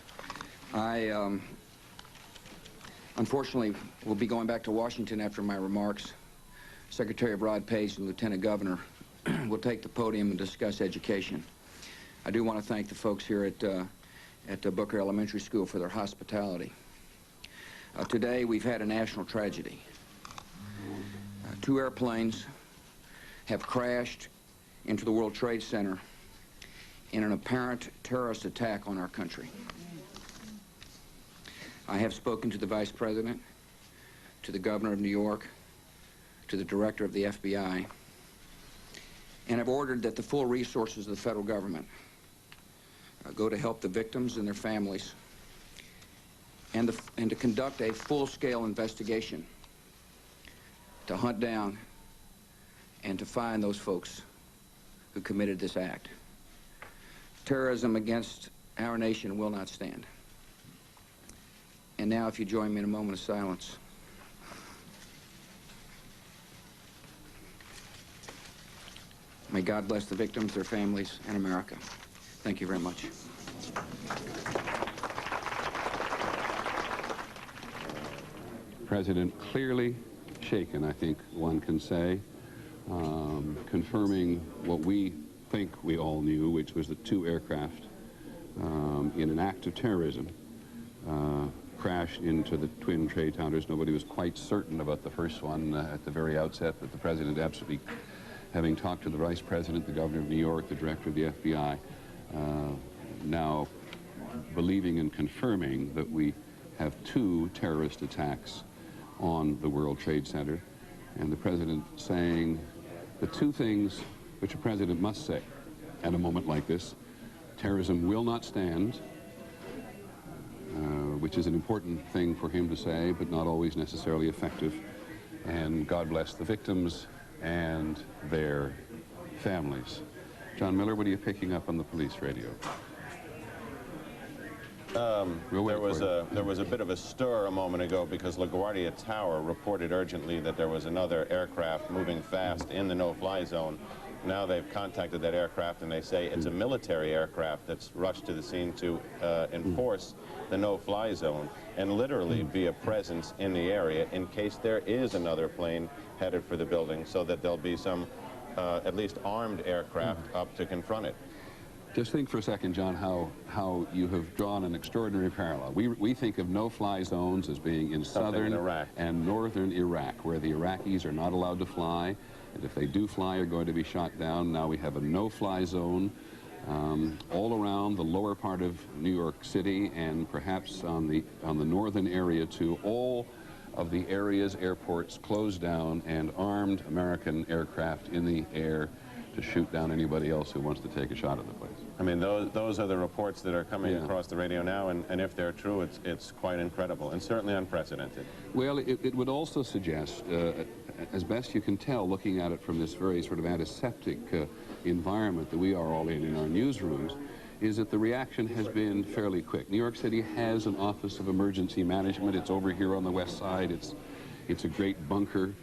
N: I, unfortunately, will be going back to Washington after my remarks. Secretary Rod Pace and Lieutenant Governor will take the podium and discuss education. I do want to thank the folks here at Booker Elementary School for their hospitality. Today, we've had a national tragedy. 2 airplanes have crashed into the World Trade Center in an apparent terrorist attack on our country. I have spoken to the Vice President, to the Governor of New York, to the Director of the FBI, and have ordered that the full resources of the federal government go to help the victims and their families, and to conduct a full-scale investigation to hunt down and to find those folks who committed this act. Terrorism against our nation will not stand. And now, if you join me in a moment of silence. May God bless the victims, their families, and America. Thank you very much.
H: President clearly shaken, I think one can say, confirming what we think we all knew, which was that 2 aircraft in an act of terrorism crashed into the Twin Trade Towers. Nobody was quite certain about the first one at the very outset, but the President absolutely, having talked to the Vice President, the Governor of New York, the Director of the FBI, now believing and confirming that we have 2 terrorist attacks on the World Trade Center, and the President saying the 2 things which a President must say at a moment like this: terrorism will not stand, which is an important thing for him to say, but not always necessarily effective, and God bless the victims and their families. John Miller, what are you picking up on the police radio?
I: There was a bit of a stir a moment ago because LaGuardia Tower reported urgently that there was another aircraft moving fast in the no-fly zone. Now they've contacted that aircraft and they say it's a military aircraft that's rushed to the scene to enforce the no-fly zone and literally be a presence in the area in case there is another plane headed for the building, so that there'll be some at least armed aircraft up to confront it.
H: Just think for a second, John, how you have drawn an extraordinary parallel. We think of no-fly zones as being in southern and northern Iraq, where the Iraqis are not allowed to fly, and if they do fly, are going to be shot down. Now we have a no-fly zone all around the lower part of New York City, and perhaps on the northern area too. All of the areas, airports closed down, and armed American aircraft in the air to shoot down anybody else who wants to take a shot at the place.
I: I mean, those are the reports that are coming across the radio now, and if they're true, it's quite incredible and certainly unprecedented.
H: Well, it would also suggest, as best you can tell, looking at it from this very sort of antiseptic environment that we are all in our newsrooms, is that the reaction has been fairly quick. New York City has an Office of Emergency Management. It's over here on the west side. It's a great bunker.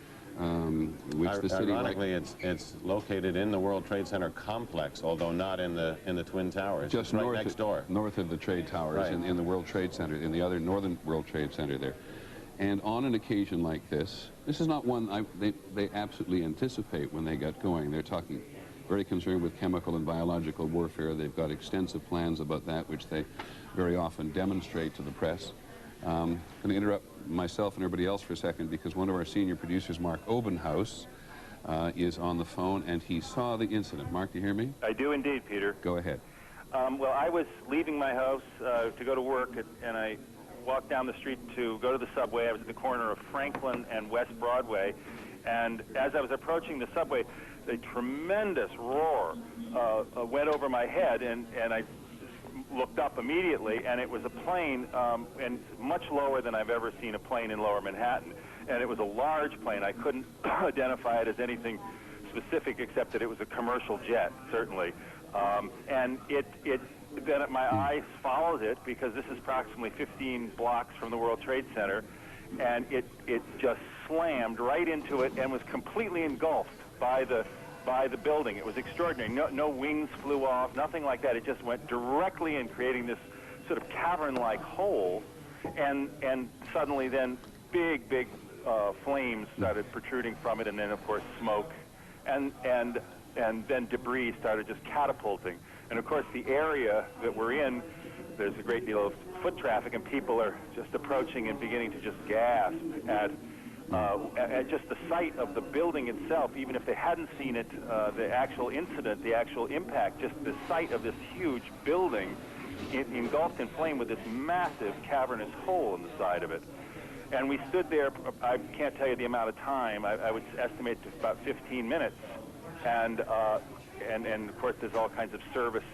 H: Which the city,
I: ironically, it's located in the World Trade Center complex, although not in the Twin Towers.
H: Just
I: right next door,
H: north of the Trade Towers, in the World Trade Center, in the other northern World Trade Center there. And on an occasion like this is not one they absolutely anticipate when they got going. They're talking very concerned with chemical and biological warfare. They've got extensive plans about that, which they very often demonstrate to the press. I'm going to interrupt myself and everybody else for a second because one of our senior producers, Mark Obenhaus, is on the phone, and he saw the incident. Mark, do you hear me?
O: I do indeed, Peter.
H: Go ahead.
O: Well, I was leaving my house to go to work, and I walked down the street to go to the subway. I was at the corner of Franklin and West Broadway, and as I was approaching the subway, a tremendous roar went over my head, and I looked up immediately, and it was a plane, and much lower than I've ever seen a plane in Lower Manhattan. And it was a large plane. I couldn't identify it as anything specific except that it was a commercial jet, certainly. And then my eyes followed it because this is approximately 15 blocks from the World Trade Center, and it just slammed right into it and was completely engulfed by the by the building. It was extraordinary. No wings flew off, nothing like that. It just went directly in, creating this sort of cavern-like hole, and suddenly then big flames started protruding from it, and then of course smoke, and then debris started just catapulting. And of course the area that we're in, there's a great deal of foot traffic, and people are just approaching and beginning to just gasp at just the sight of the building itself. Even if they hadn't seen it, the actual incident, the actual impact, just the sight of this huge building engulfed in flame with this massive cavernous hole in the side of it. And we stood there, I can't tell you the amount of time, I would estimate about 15 minutes. And of course there's all kinds of services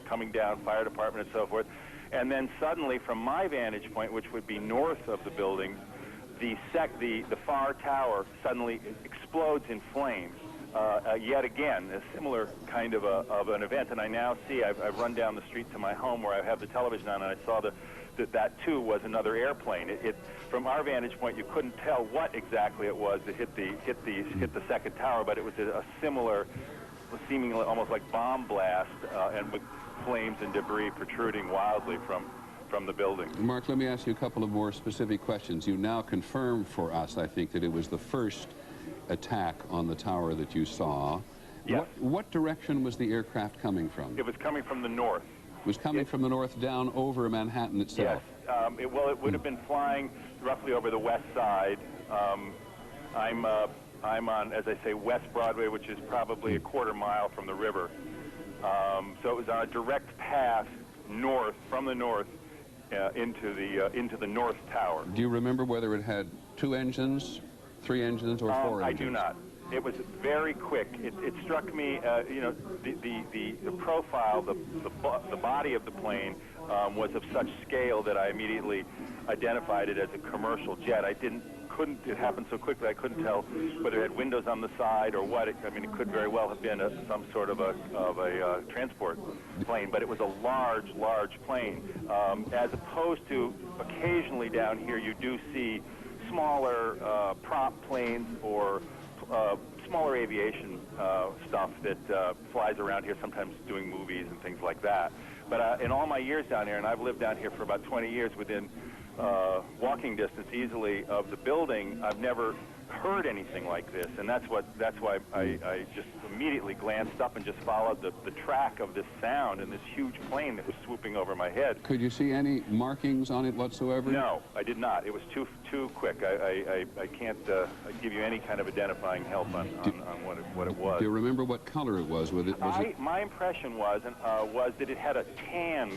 O: coming down, fire department and so forth. And then suddenly from my vantage point, which would be north of the building, the far tower suddenly explodes in flames. Yet again, a similar kind of an event. And I now see, I've run down the street to my home where I have the television on, and I saw that too was another airplane. From our vantage point, you couldn't tell what exactly it was that hit the second tower, but it was a similar, seemingly almost like bomb blast, and with flames and debris protruding wildly from the building.
H: Mark, let me ask you a couple of more specific questions. You now confirm for us, I think, that it was the first attack on the tower that you saw.
O: Yes.
H: What direction was the aircraft coming from?
O: It was coming from the north.
H: It was coming from the north down over Manhattan itself?
O: Yes. It would have been flying roughly over the west side. I'm on, as I say, West Broadway, which is probably a quarter mile from the river. So it was on a direct path north, from the north, into the north tower.
H: Do you remember whether it had 2 engines, 3 engines, or 4 engines?
O: I do not. It was very quick. It struck me, you know, the profile, the body of the plane was of such scale that I immediately identified it as a commercial jet. It happened so quickly I couldn't tell whether it had windows on the side or what. I mean, it could very well have been some sort of a transport plane, but it was a large plane. As opposed to occasionally down here, you do see smaller prop planes or smaller aviation stuff that flies around here, sometimes doing movies and things like that. But in all my years down here, and I've lived down here for about 20 years within walking distance easily of the building, I've never heard anything like this, and that's why I just immediately glanced up and just followed the track of this sound and this huge plane that was swooping over my head.
H: Could you see any markings on it whatsoever?
O: No, I did not. It was too quick. I can't give you any kind of identifying help on what it was.
H: Do you remember what color it was?
O: My impression was that it had a tan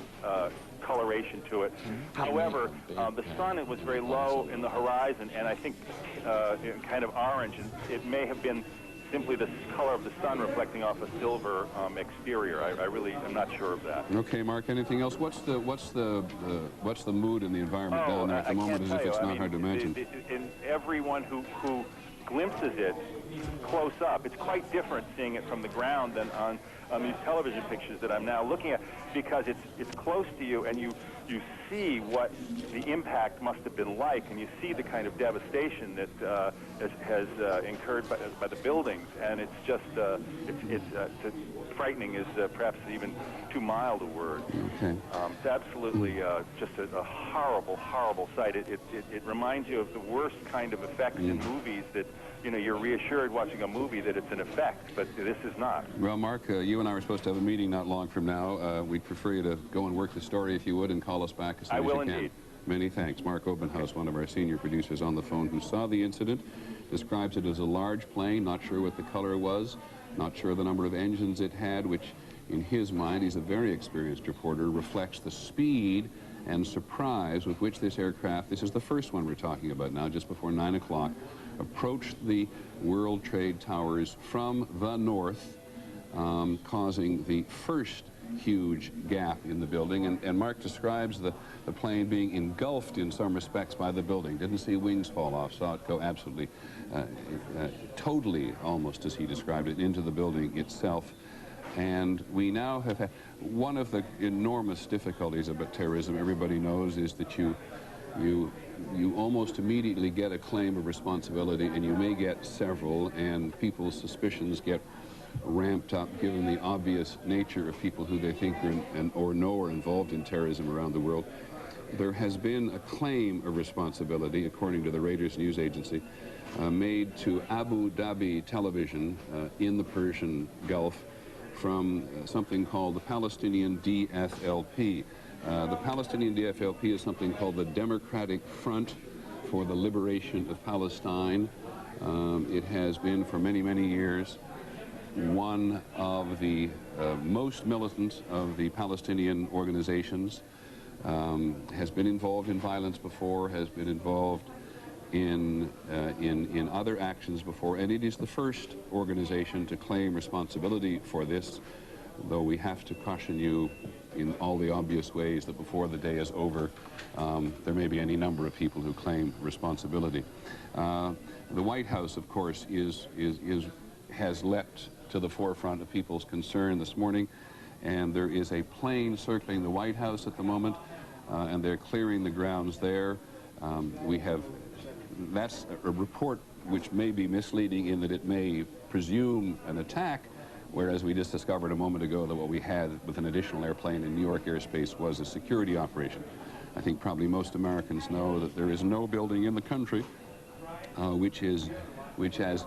O: coloration to it. However, the sun, it was very low in the horizon, and I think kind of orange, and it may have been simply the color of the sun reflecting off a silver exterior. I really am not sure of that.
H: Okay, Mark. Anything else? What's the mood in the environment down there at the moment? As if it's not hard to imagine.
O: And everyone who glimpses it close up, it's quite different seeing it from the ground than on these television pictures that I'm now looking at, because it's close to you and you see what the impact must have been like, and you see the kind of devastation that has incurred by the buildings, and it's just frightening is perhaps even too mild a word.
H: Okay.
O: It's absolutely just a horrible sight. It reminds you of the worst kind of effects in movies that, you know, you're reassured watching a movie that it's an effect, but this is not.
H: Well, Mark, you and I were supposed to have a meeting not long from now. We'd prefer you to go and work the story, if you would, and call us back as soon as you can.
O: I will indeed.
H: Many thanks. Mark Obenhaus, one of our senior producers on the phone, who saw the incident, describes it as a large plane, not sure what the color was, not sure the number of engines it had, which in his mind, he's a very experienced reporter, reflects the speed and surprise with which this aircraft, this is the first one we're talking about now, just before 9 o'clock, approached the World Trade Towers from the north, causing the first huge gap in the building. And Mark describes the plane being engulfed in some respects by the building. Didn't see wings fall off, saw it go absolutely, totally, almost as he described it, into the building itself. And we now have had one of the enormous difficulties about terrorism, everybody knows, is that you almost immediately get a claim of responsibility, and you may get several, and people's suspicions get ramped up, given the obvious nature of people who they think are or know are involved in terrorism around the world. There has been a claim of responsibility, according to the Reuters news agency, made to Abu Dhabi television in the Persian Gulf from something called the Palestinian DFLP. The Palestinian DFLP is something called the Democratic Front for the Liberation of Palestine. It has been for many, many years one of the most militant of the Palestinian organizations, has been involved in violence before, has been involved in other actions before, and it is the first organization to claim responsibility for this, though we have to caution you in all the obvious ways that before the day is over, there may be any number of people who claim responsibility. The White House, of course, has leapt to the forefront of people's concern this morning, and there is a plane circling the White House at the moment, and they're clearing the grounds there. That's a report which may be misleading in that it may presume an attack, whereas we just discovered a moment ago that what we had with an additional airplane in New York airspace was a security operation. I think probably most Americans know that there is no building in the country which has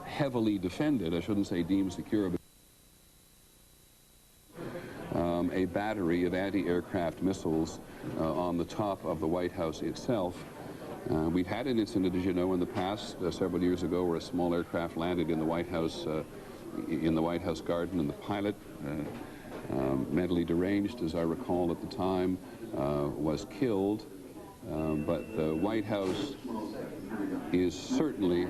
H: heavily defended, I shouldn't say deemed secure, but a battery of anti-aircraft missiles on the top of the White House itself. We've had an incident, as you know, in the past, several years ago, where a small aircraft landed in the White House garden, and the pilot, mentally deranged, as I recall at the time, was killed. But the White House is certainly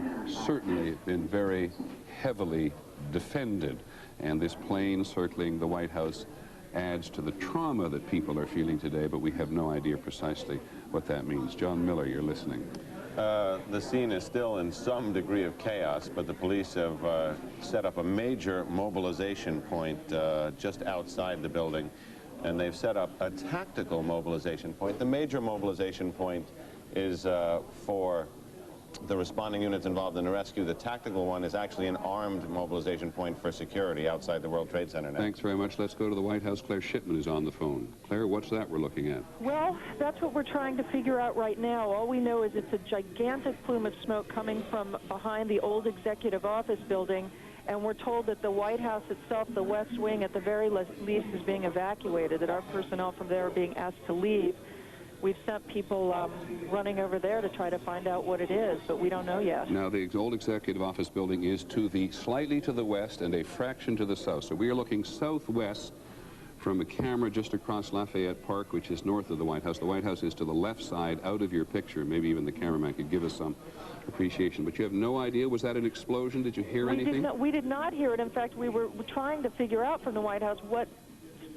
H: been very heavily defended, and this plane circling the White House adds to the trauma that people are feeling today, but we have no idea precisely what that means. John Miller, you're listening.
I: The scene is still in some degree of chaos, but the police have set up a major mobilization point just outside the building, and they've set up a tactical mobilization point. The major mobilization point is for the responding units involved in the rescue. The tactical one is actually an armed mobilization point for security outside the World Trade Center now.
H: Thanks very much. Let's go to the White House. Claire Shipman is on the phone. Claire, what's that we're looking at?
J: Well, that's what we're trying to figure out right now. All we know is it's a gigantic plume of smoke coming from behind the old executive office building, and we're told that the White House itself, the West Wing, at the very least is being evacuated, that our personnel from there are being asked to leave. We've sent people running over there to try to find out what it is, but we don't know yet.
H: Now, the old executive office building is slightly to the west and a fraction to the south. So we are looking southwest from a camera just across Lafayette Park, which is north of the White House. The White House is to the left side, out of your picture. Maybe even the cameraman could give us some appreciation. But you have no idea. Was that an explosion? Did you hear anything?
J: We did not hear it. In fact, we were trying to figure out from the White House what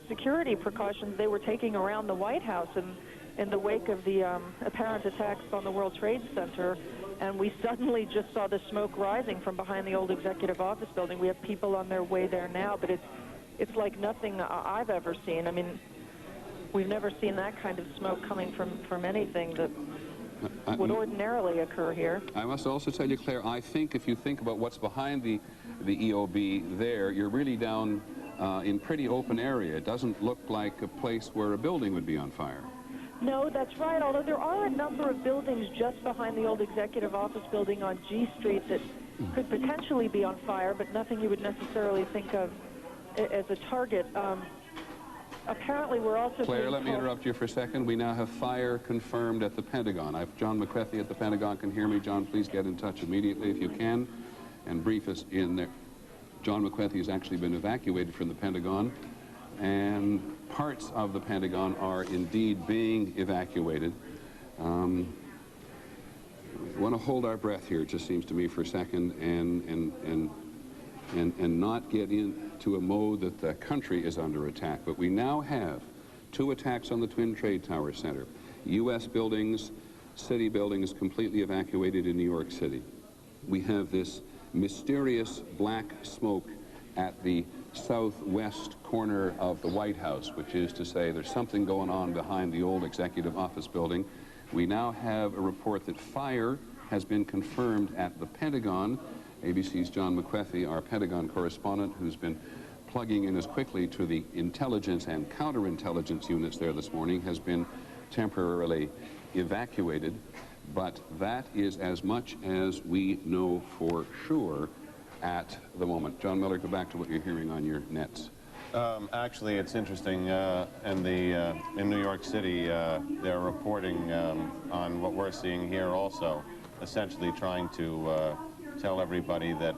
J: security precautions they were taking around the White House in the wake of the apparent attacks on the World Trade Center, and we suddenly just saw the smoke rising from behind the old executive office building. We have people on their way there now, but it's like nothing I've ever seen. I mean, we've never seen that kind of smoke coming from anything that would ordinarily occur here.
H: I must also tell you, Claire, I think if you think about what's behind the EOB there, you're really down in pretty open area. It doesn't look like a place where a building would be on fire.
J: No, that's right, although there are a number of buildings just behind the old executive office building on G Street that could potentially be on fire, but nothing you would necessarily think of as a target. Apparently, we're also...
H: Claire, let me interrupt you for a second. We now have fire confirmed at the Pentagon. John McCarthy at the Pentagon can hear me. John, please get in touch immediately if you can and brief us in there. John McCarthy has actually been evacuated from the Pentagon, and parts of the Pentagon are indeed being evacuated. We want to hold our breath here, it just seems to me, for a second, and not get into a mode that the country is under attack. But we now have 2 attacks on the Twin Trade Tower Center. U.S. buildings, city buildings completely evacuated in New York City. We have this mysterious black smoke at the southwest corner of the White House, which is to say there's something going on behind the old executive office building. We now have a report that fire has been confirmed at the Pentagon, ABC's John McWethy, our Pentagon correspondent, who's been plugging in as quickly to the intelligence and counterintelligence units there this morning, has been temporarily evacuated. But that is as much as we know for sure at the moment. John Miller, go back to what you're hearing on your nets.
I: Actually, it's interesting. In New York City, they're reporting on what we're seeing here also, essentially trying to tell everybody that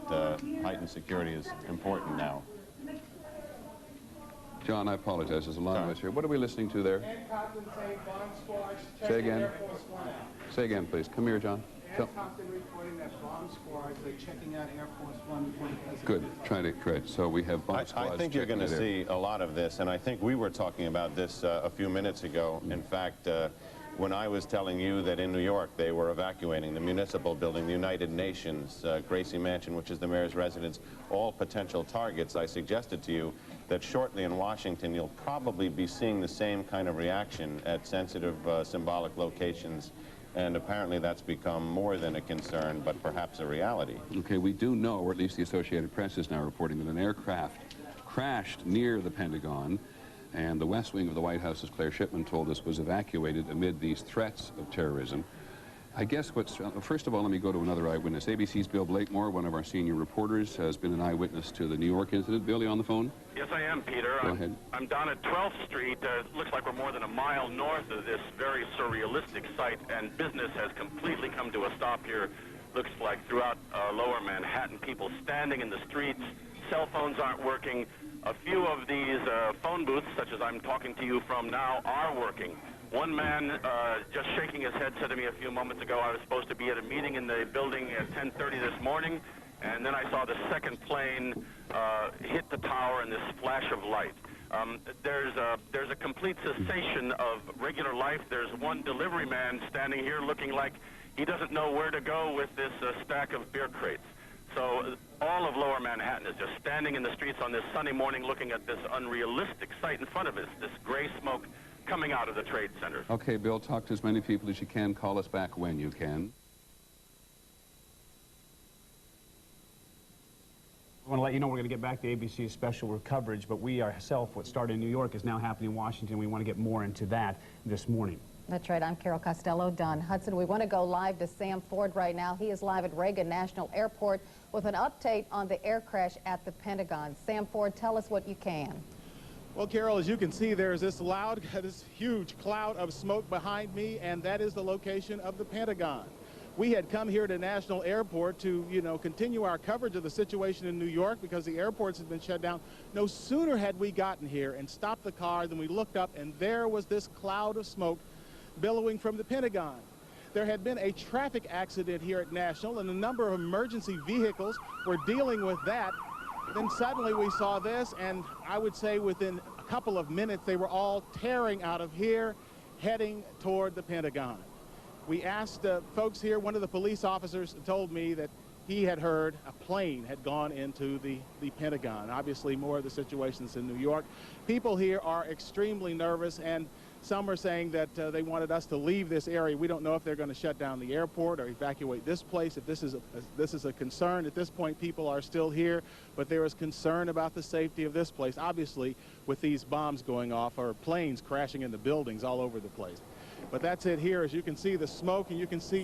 I: heightened security is important now.
H: John, I apologize. There's a lot of us here. What are we listening to there? Say again. Say again, please. Come here, John.
F: Reporting that bomb squads are checking out Air Force One before the president.
H: Good. Try to correct. So we have bomb squads.
I: I think you're going to see a lot of this, and I think we were talking about this a few minutes ago. In fact, when I was telling you that in New York they were evacuating the municipal building, the United Nations, Gracie Mansion, which is the mayor's residence, all potential targets, I suggested to you that shortly in Washington you'll probably be seeing the same kind of reaction at sensitive symbolic locations. And apparently that's become more than a concern, but perhaps a reality.
H: Okay, we do know, or at least the Associated Press is now reporting, that an aircraft crashed near the Pentagon, and the West Wing of the White House, as Claire Shipman told us, was evacuated amid these threats of terrorism. I guess what's, first of all, let me go to another eyewitness. ABC's Bill Blakemore, one of our senior reporters, has been an eyewitness to the New York incident. Bill, you on the phone?
P: Yes, I am, Peter.
H: Go ahead.
P: I'm down at 12th Street. It looks like we're more than a mile north of this very surrealistic site, and business has completely come to a stop here. Looks like throughout lower Manhattan, people standing in the streets, cell phones aren't working. A few of these phone booths, such as I'm talking to you from now, are working. One man just shaking his head said to me a few moments ago, I was supposed to be at a meeting in the building at 10:30 this morning, and then I saw the second plane hit the tower in this flash of light. There's a complete cessation of regular life. There's one delivery man standing here looking like he doesn't know where to go with this stack of beer crates. So all of lower Manhattan is just standing in the streets on this sunny morning looking at this unrealistic sight in front of us, this gray smoke coming out of the Trade Center.
H: Okay, Bill, talk to as many people as you can. Call us back when you can.
Q: I want to let you know we're going to get back to ABC's special coverage, but we ourselves, what started in New York is now happening in Washington. We want to get more into that this morning.
R: That's right. I'm Carol Costello. Don Hudson. We want to go live to Sam Ford right now. He is live at Reagan National Airport with an update on the air crash at the Pentagon. Sam Ford, tell us what you can.
S: Well, Carol, as you can see, there's this huge cloud of smoke behind me, and that is the location of the Pentagon. We had come here to National Airport to, continue our coverage of the situation in New York because the airports had been shut down. No sooner had we gotten here and stopped the car than we looked up, and there was this cloud of smoke billowing from the Pentagon. There had been a traffic accident here at National, and a number of emergency vehicles were dealing with that. Then suddenly we saw this, and I would say within a couple of minutes, they were all tearing out of here, heading toward the Pentagon. We asked folks here. One of the police officers told me that he had heard a plane had gone into the Pentagon. Obviously, more of the situations in New York. People here are extremely nervous, and some are saying that they wanted us to leave this area. We don't know if they're going to shut down the airport or evacuate this place. If this is a concern, at this point, people are still here, but there is concern about the safety of this place. Obviously, with these bombs going off or planes crashing into buildings all over the place. But that's it here. As you can see the smoke, and you can see,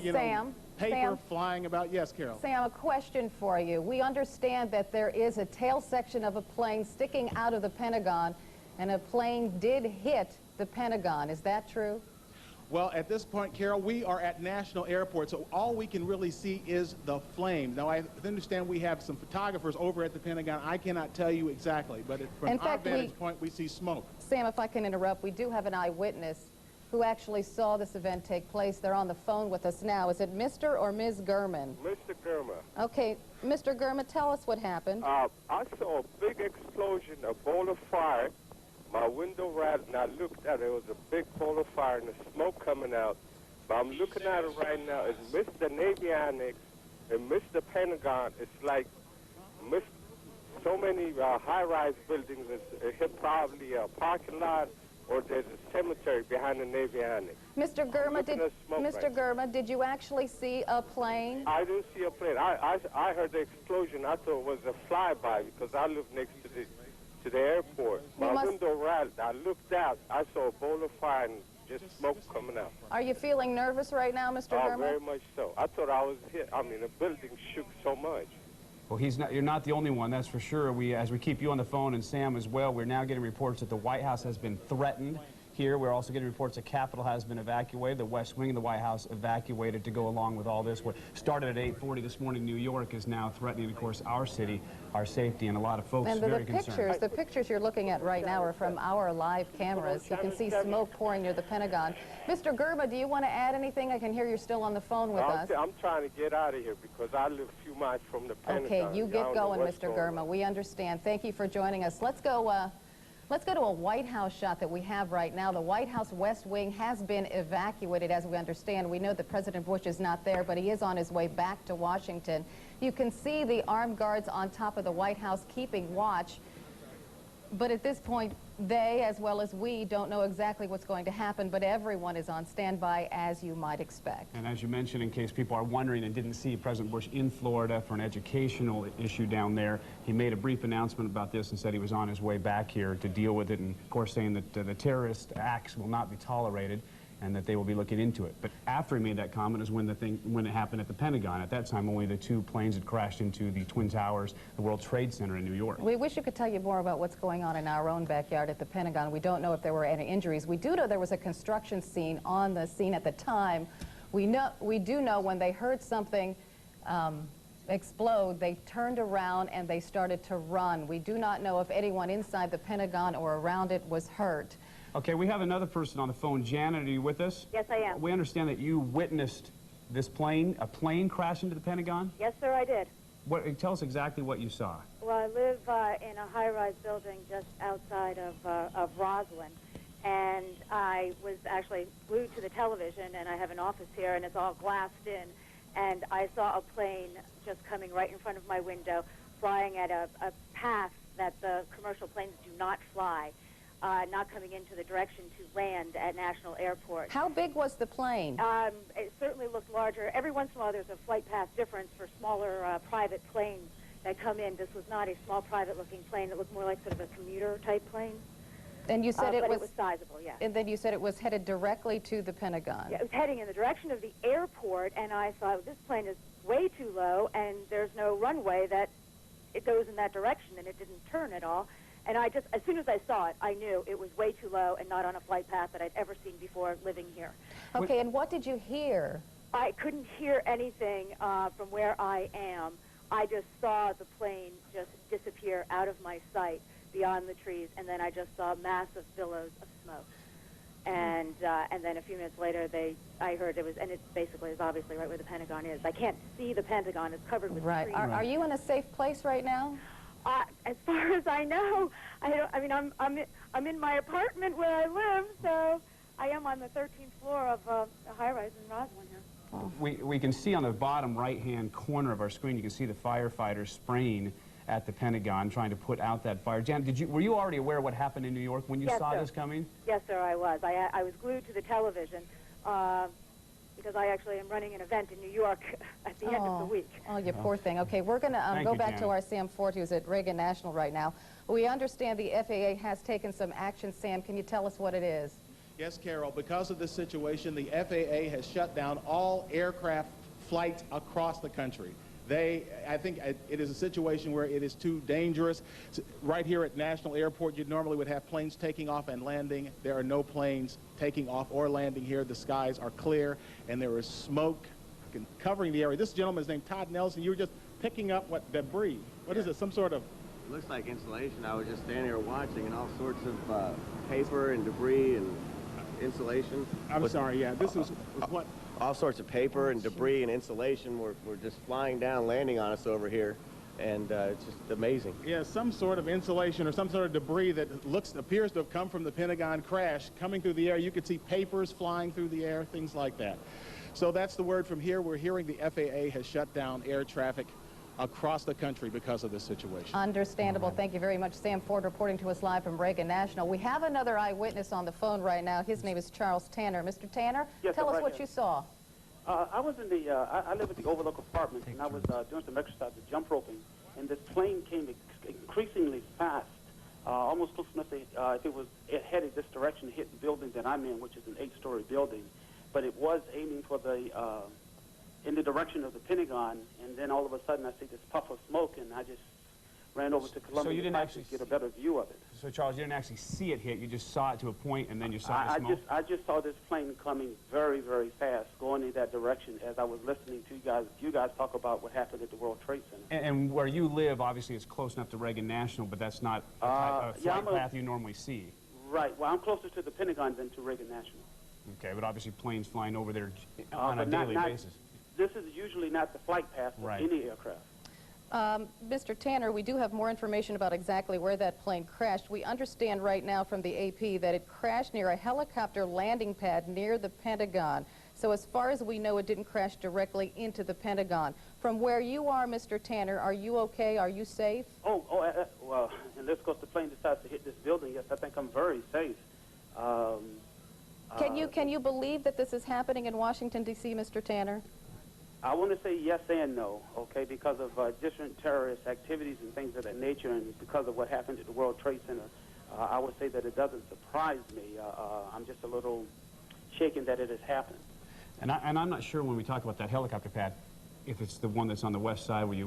S: paper flying about. Yes, Carol.
R: Sam, a question for you. We understand that there is a tail section of a plane sticking out of the Pentagon, and a plane did hit the Pentagon. Is that true?
S: Well, at this point, Carol, we are at National Airport, so all we can really see is the flame. Now, I understand we have some photographers over at the Pentagon. I cannot tell you exactly, but from our vantage point, we see smoke.
R: Sam, if I can interrupt, we do have an eyewitness who actually saw this event take place. They're on the phone with us now. Is it Mr. or Ms. Gurman?
T: Mr. Gurman.
R: Okay, Mr. Gurman, tell us what happened.
T: I saw a big explosion, a ball of fire. My window right, and I looked at it. It was a big ball of fire and the smoke coming out. But I'm looking at it right now. It's Mr. Navy Annex and Mr. Pentagon. It's like so many high-rise buildings. It's probably a parking lot or there's a cemetery behind the Navy Annex.
R: Mr. Gurma, did you actually see a plane?
T: I didn't see a plane. I heard the explosion. I thought it was a flyby because I live next to the airport. My window rattled. I looked out. I saw a bowl of fire and just smoke coming out.
R: Are you feeling nervous right now, Mr. Gurma?
T: Oh, very much so. I thought I was hit. I mean, the building shook so much.
Q: Well, you're not the only one, that's for sure. As we keep you on the phone, and Sam as well, we're now getting reports that the White House has been threatened. Here, we're also getting reports that Capitol has been evacuated, the West Wing of the White House evacuated to go along with all this. What started at 8:40 this morning, New York, is now threatening, of course, our city, our safety, and a lot of folks
R: and
Q: very concerned.
R: The pictures you're looking at right now are from our live cameras. You can see smoke pouring near the Pentagon. Mr. Gurma, do you want to add anything? I can hear you're still on the phone with us.
T: I'm trying to get out of here because I live a few miles from the Pentagon.
R: Okay, you get going, Mr. Gurma. We understand. Thank you for joining us. Let's go to a White House shot that we have right now. The White House West Wing has been evacuated, as we understand. We know that President Bush is not there, but he is on his way back to Washington. You can see the armed guards on top of the White House keeping watch. But at this point, they, as well as we, don't know exactly what's going to happen, but everyone is on standby, as you might expect.
Q: And as you mentioned, in case people are wondering and didn't see President Bush in Florida for an educational issue down there, he made a brief announcement about this and said he was on his way back here to deal with it, and of course saying that the terrorist acts will not be tolerated and that they will be looking into it. But after he made that comment is when it happened at the Pentagon. At that time, only the two planes had crashed into the Twin Towers, the World Trade Center in New York.
R: We wish you could tell you more about what's going on in our own backyard at the Pentagon. We don't know if there were any injuries. We do know there was a construction scene on the scene at the time. We do know when they heard something explode, they turned around and they started to run. We do not know if anyone inside the Pentagon or around it was hurt.
Q: Okay, we have another person on the phone. Janet, are you with us?
U: Yes, I am.
Q: We understand that you witnessed this plane, a plane crash into the Pentagon?
U: Yes, sir, I did.
Q: Tell us exactly what you saw.
U: Well, I live in a high-rise building just outside of Roslyn, and I was actually glued to the television, and I have an office here, and it's all glassed in, and I saw a plane just coming right in front of my window, flying at a path that the commercial planes do not fly. Not coming into the direction to land at National Airport.
R: How big was the plane?
U: It certainly looked larger. Every once in a while there's a flight path difference for smaller private planes that come in. This was not a small private-looking plane. It looked more like sort of a commuter-type plane.
R: And you said
U: it was sizable, yeah.
R: And then you said it was headed directly to the Pentagon.
U: Yeah, it was heading in the direction of the airport, and I thought, this plane is way too low, and there's no runway that it goes in that direction, and it didn't turn at all. And I just, as soon as I saw it, I knew it was way too low and not on a flight path that I'd ever seen before living here.
R: Okay, and what did you hear?
U: I couldn't hear anything from where I am. I just saw the plane just disappear out of my sight beyond the trees, and then I just saw massive billows of smoke. And then a few minutes later, I heard it was, and it basically is obviously right where the Pentagon is. I can't see the Pentagon. It's covered with trees.
R: Are you in a safe place right now?
U: As far as I know, I'm in my apartment where I live, so I am on the 13th floor of a high-rise in Roslyn here.
Q: We can see on the bottom right-hand corner of our screen, you can see the firefighters spraying at the Pentagon, trying to put out that fire. Jan, were you already aware of what happened in New York when you saw this coming?
U: Yes, sir, I was. I was glued to the television because I actually am running an event in New York at the end of the week.
R: Oh, you poor thing. Okay, we're going to go back to our Sam Ford, who's at Reagan National right now. We understand the FAA has taken some action. Sam, can you tell us what it is?
S: Yes, Carol. Because of this situation, the FAA has shut down all aircraft flights across the country. I think it is a situation where it is too dangerous. Right here at National Airport, you normally would have planes taking off and landing. There are no planes taking off or landing here. The skies are clear, and there is smoke covering the area. This gentleman is named Todd Nelson. You were just picking up what debris. What is it? Some sort of...
F: It looks like insulation. I was just standing here watching, and all sorts of paper and debris and insulation.
S: I'm sorry, yeah. This is what...
F: All sorts of paper and debris and insulation were just flying down, landing on us over here, and it's just amazing.
S: Yeah, some sort of insulation or some sort of debris that appears to have come from the Pentagon crash coming through the air. You could see papers flying through the air, things like that. So that's the word from here. We're hearing the FAA has shut down air traffic across the country because of this situation.
R: Understandable. Thank you very much. Sam Ford reporting to us live from Reagan National. We have another eyewitness on the phone right now. His name is Charles Tanner. Mr. Tanner,
A: Yes,
R: tell
A: I'm
R: us
A: right
R: what
A: here.
R: you saw.
A: I was in the, I live at the Overlook Apartments, and I was doing some exercise with jump roping, and this plane came increasingly fast, almost close enough to, it headed this direction to hit the building that I'm in, which is an 8-story building, but it was aiming for the, in the direction of the Pentagon, and then all of a sudden I see this puff of smoke, and I just ran over to Columbia
Q: you didn't
A: Pike
Q: actually
A: to get a better view of it.
Q: So, Charles, you didn't actually see it hit. You just saw it to a point, and then you saw the smoke?
A: I just saw this plane coming very, very fast, going in that direction as I was listening to you guys talk about what happened at the World Trade Center.
Q: And where you live, obviously, it's close enough to Reagan National, but that's not the type of flight path you normally see.
A: Right. Well, I'm closer to the Pentagon than to Reagan National.
Q: Okay, but obviously planes flying over there on a daily basis.
A: This is usually not the flight path of any aircraft.
R: Mr. Tanner, we do have more information about exactly where that plane crashed. We understand right now from the AP that it crashed near a helicopter landing pad near the Pentagon. So as far as we know, it didn't crash directly into the Pentagon. From where you are, Mr. Tanner, are you okay? Are you safe?
A: Well, unless, of course, the plane decides to hit this building, yes, I think I'm very safe.
R: Can you believe that this is happening in Washington, D.C., Mr. Tanner?
A: I want to say yes and no, okay, because of different terrorist activities and things of that nature, and because of what happened at the World Trade Center, I would say that it doesn't surprise me. I'm just a little shaken that it has happened.
Q: And I'm not sure when we talk about that helicopter pad, if it's the one that's on the west side where you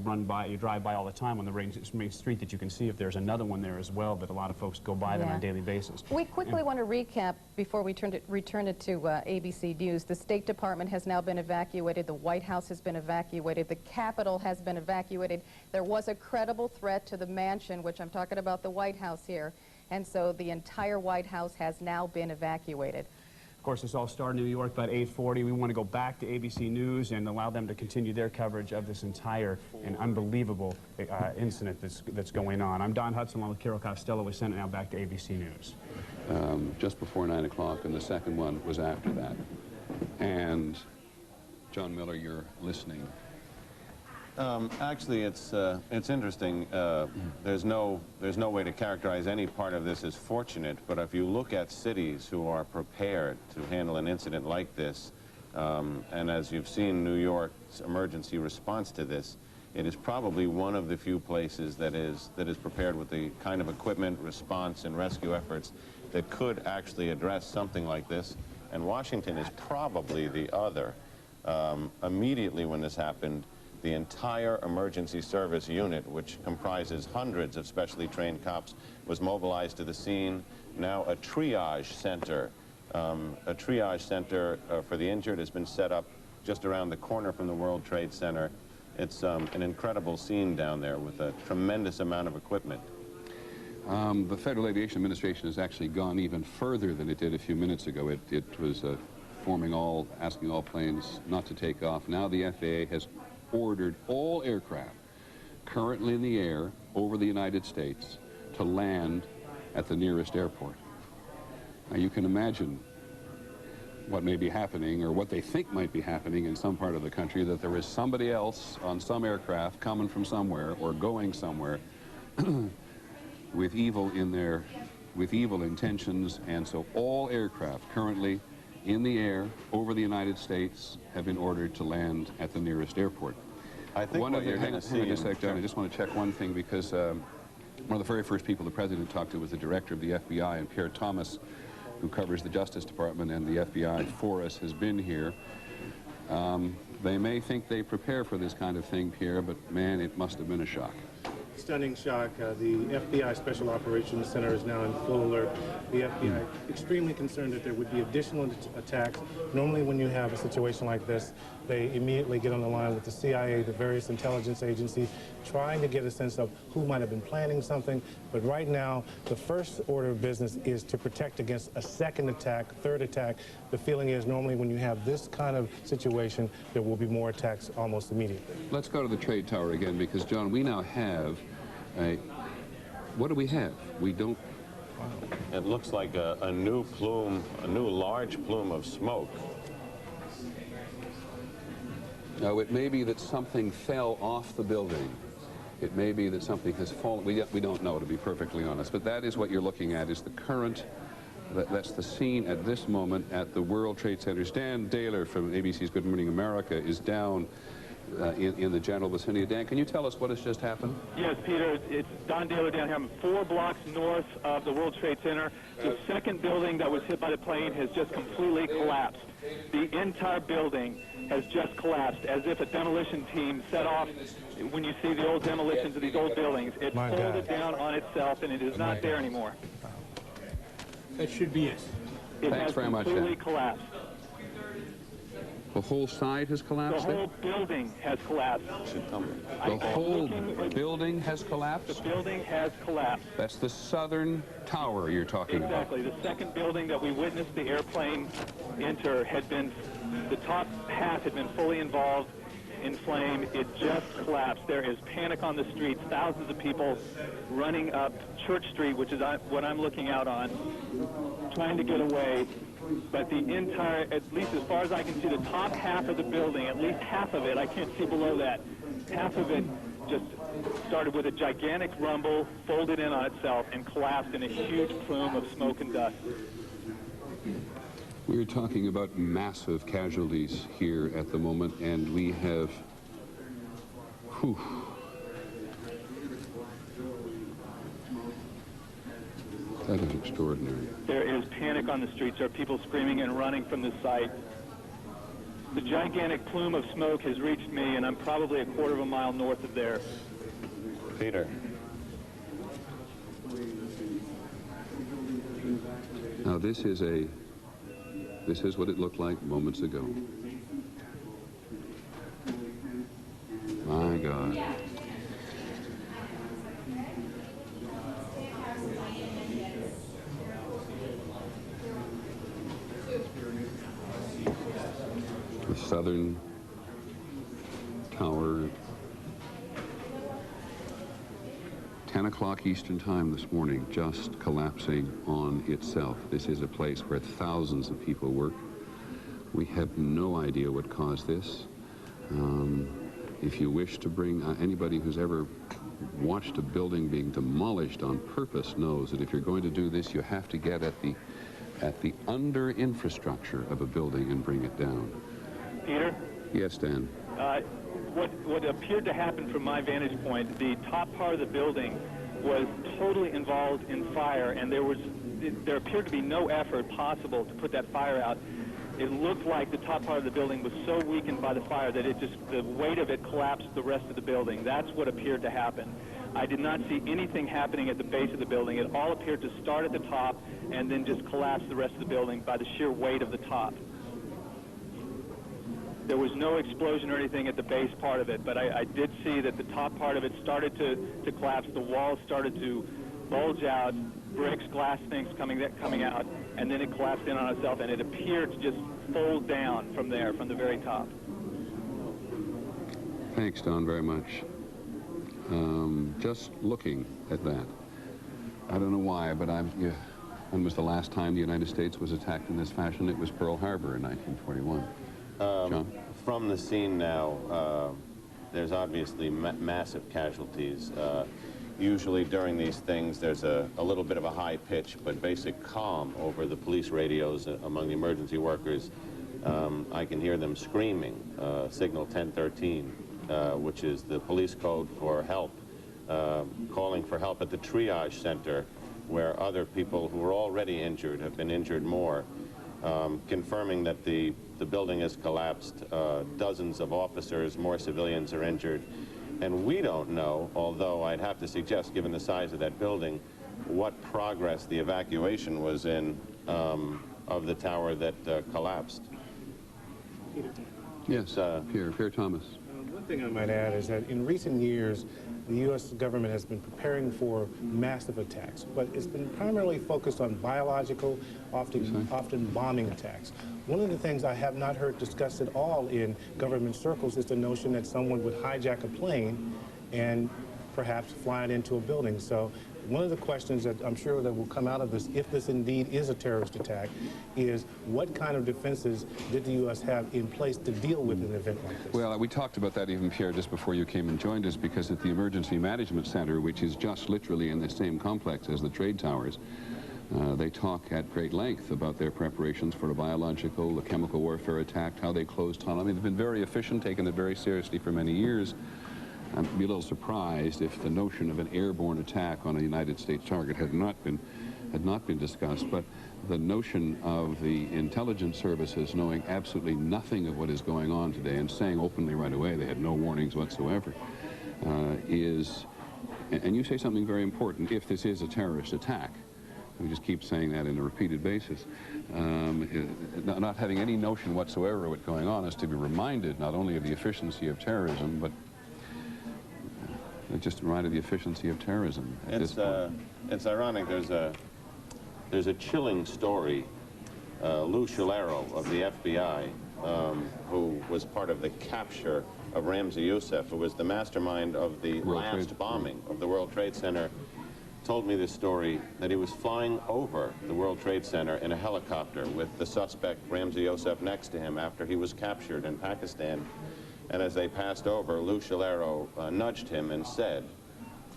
Q: drive by all the time on the main street, that you can see if there's another one there as well that a lot of folks go by on a daily basis.
R: We quickly want to recap before we return it to ABC News. The State Department has now been evacuated. The White House has been evacuated. The Capitol has been evacuated. There was a credible threat to the mansion, which I'm talking about the White House here, and so the entire White House has now been evacuated.
Q: Of course, this all started in New York about 8:40. We want to go back to ABC News and allow them to continue their coverage of this entire and unbelievable incident that's going on. I'm Don Hudson along with Carol Costello. We send it now back to ABC News.
H: Just before 9 o'clock, and the second one was after that. And John Miller, you're listening.
I: Actually, it's interesting. There's no way to characterize any part of this as fortunate, but if you look at cities who are prepared to handle an incident like this, and as you've seen New York's emergency response to this, it is probably one of the few places that is prepared with the kind of equipment, response, and rescue efforts that could actually address something like this, and Washington is probably the other. Immediately when this happened, the entire emergency service unit, which comprises hundreds of specially trained cops, was mobilized to the scene. Now a triage center for the injured has been set up just around the corner from the World Trade Center. It's an incredible scene down there with a tremendous amount of equipment.
H: The Federal Aviation Administration has actually gone even further than it did a few minutes ago. It was asking all planes not to take off. Now the FAA has ordered all aircraft currently in the air over the United States to land at the nearest airport. Now you can imagine what may be happening, or what they think might be happening in some part of the country, that there is somebody else on some aircraft coming from somewhere or going somewhere with evil intentions, and so all aircraft currently in the air over the United States have been ordered to land at the nearest airport.
I: I think what you're going to see...
H: Hang on a sec, John. I just want to check one thing, because one of the very first people the President talked to was the director of the FBI, and Pierre Thomas, who covers the Justice Department and the FBI for us, has been here. They may think they prepare for this kind of thing, Pierre, but man, it must have been a shock.
V: Stunning shock. The FBI Special Operations Center is now in full alert. The FBI extremely concerned that there would be additional attacks. Normally when you have a situation like this, they immediately get on the line with the CIA, the various intelligence agencies, trying to get a sense of who might have been planning something. But right now, the first order of business is to protect against a second attack, third attack. The feeling is normally when you have this kind of situation, there will be more attacks almost immediately.
H: Let's go to the trade tower again, because, John, we now have what do we have? We don't...
I: Wow. It looks like a new plume, a new large plume of smoke.
H: Now, it may be that something fell off the building It may be that something has fallen. We don't know, to be perfectly honest. But that is what you're looking at, is the current. That's the scene at this moment at the World Trade Center. Dan Dahler from ABC's Good Morning America is down in the general vicinity. Dan, can you tell us what has just happened?
E: Yes, Peter, it's Don Dahler down here. I'm 4 blocks north of the World Trade Center. The second building that was hit by the plane has just completely collapsed. The entire building has just collapsed, as if a demolition team set off. When you see the old demolitions of these old buildings, it folded down on itself, and it is not there anymore.
V: That should be it.
E: It
H: Thanks
E: has
H: very much,
E: completely
H: Dan.
E: collapsed.
H: The whole side has collapsed?
E: The whole building has collapsed.
H: The whole building has collapsed?
E: The building has collapsed.
H: That's the southern tower you're talking about.
E: Exactly. The second building that we witnessed the airplane enter had been, the top half had been fully involved in flame. It just collapsed. There is panic on the streets. Thousands of people running up Church Street, which is what I'm looking out on, trying to get away. But the entire, at least as far as I can see, the top half of the building, at least half of it, I can't see below that, half of it just started with a gigantic rumble, folded in on itself, and collapsed in a huge plume of smoke and dust.
H: We're talking about massive casualties here at the moment, and we have, that is extraordinary.
E: There is panic on the streets. There are people screaming and running from the site. The gigantic plume of smoke has reached me, and I'm probably a quarter of a mile north of there.
I: Peter.
H: Now this is what it looked like moments ago. My God. The southern tower, 10 o'clock Eastern time this morning, just collapsing on itself. This is a place where thousands of people work. We have no idea what caused this. If you wish to bring anybody who's ever watched a building being demolished on purpose knows that if you're going to do this, you have to get at the under infrastructure of a building and bring it down.
E: Peter?
H: Yes, Dan.
E: What appeared to happen from my vantage point, the top part of the building was totally involved in fire, and there appeared to be no effort possible to put that fire out. It looked like the top part of the building was so weakened by the fire that the weight of it collapsed the rest of the building. That's what appeared to happen. I did not see anything happening at the base of the building. It all appeared to start at the top and then just collapse the rest of the building by the sheer weight of the top. There was no explosion or anything at the base part of it, but I did see that the top part of it started to collapse. The walls started to bulge out, bricks, glass things coming out, and then it collapsed in on itself, and it appeared to just fold down from there, from the very top.
H: Thanks, Don, very much. Just looking at that, I don't know why, but when was the last time the United States was attacked in this fashion? It was Pearl Harbor in 1941. John?
I: From the scene now, there's obviously massive casualties. Usually during these things, there's a little bit of a high pitch, but basic calm over the police radios among the emergency workers. I can hear them screaming, signal 1013, which is the police code for help, calling for help at the triage center, where other people who are already injured have been injured more, confirming that the building has collapsed. Dozens of officers, more civilians are injured. And we don't know, although I'd have to suggest, given the size of that building, what progress the evacuation was in of the tower that collapsed.
H: Yes, Pierre Thomas.
V: One thing I might add is that in recent years, the U.S. government has been preparing for massive attacks, but it's been primarily focused on biological, often bombing attacks. One of the things I have not heard discussed at all in government circles is the notion that someone would hijack a plane and perhaps fly it into a building. So one of the questions that I'm sure that will come out of this, if this indeed is a terrorist attack, is what kind of defenses did the U.S. have in place to deal with an event like this?
H: Well, we talked about that even, Pierre, just before you came and joined us, because at the Emergency Management Center, which is just literally in the same complex as the trade towers, they talk at great length about their preparations for a biological, a chemical warfare attack, how they closed tunnel. I mean, they've been very efficient, taken it very seriously for many years. I'd be a little surprised if the notion of an airborne attack on a United States target had not been discussed. But the notion of the intelligence services knowing absolutely nothing of what is going on today and saying openly right away they had no warnings whatsoever is, and you say something very important, if this is a terrorist attack. We just keep saying that on a repeated basis. Not having any notion whatsoever of what's going on is to be reminded not only of the efficiency of terrorism, but just reminded of the efficiency of terrorism.
I: It's ironic. There's a chilling story. Lou Sholaro of the FBI, who was part of the capture of Ramzi Youssef, who was the mastermind of the last bombing of the World Trade Center, told me this story, that he was flying over the World Trade Center in a helicopter with the suspect Ramzi Youssef next to him after he was captured in Pakistan. And as they passed over, Lou Sholaro nudged him and said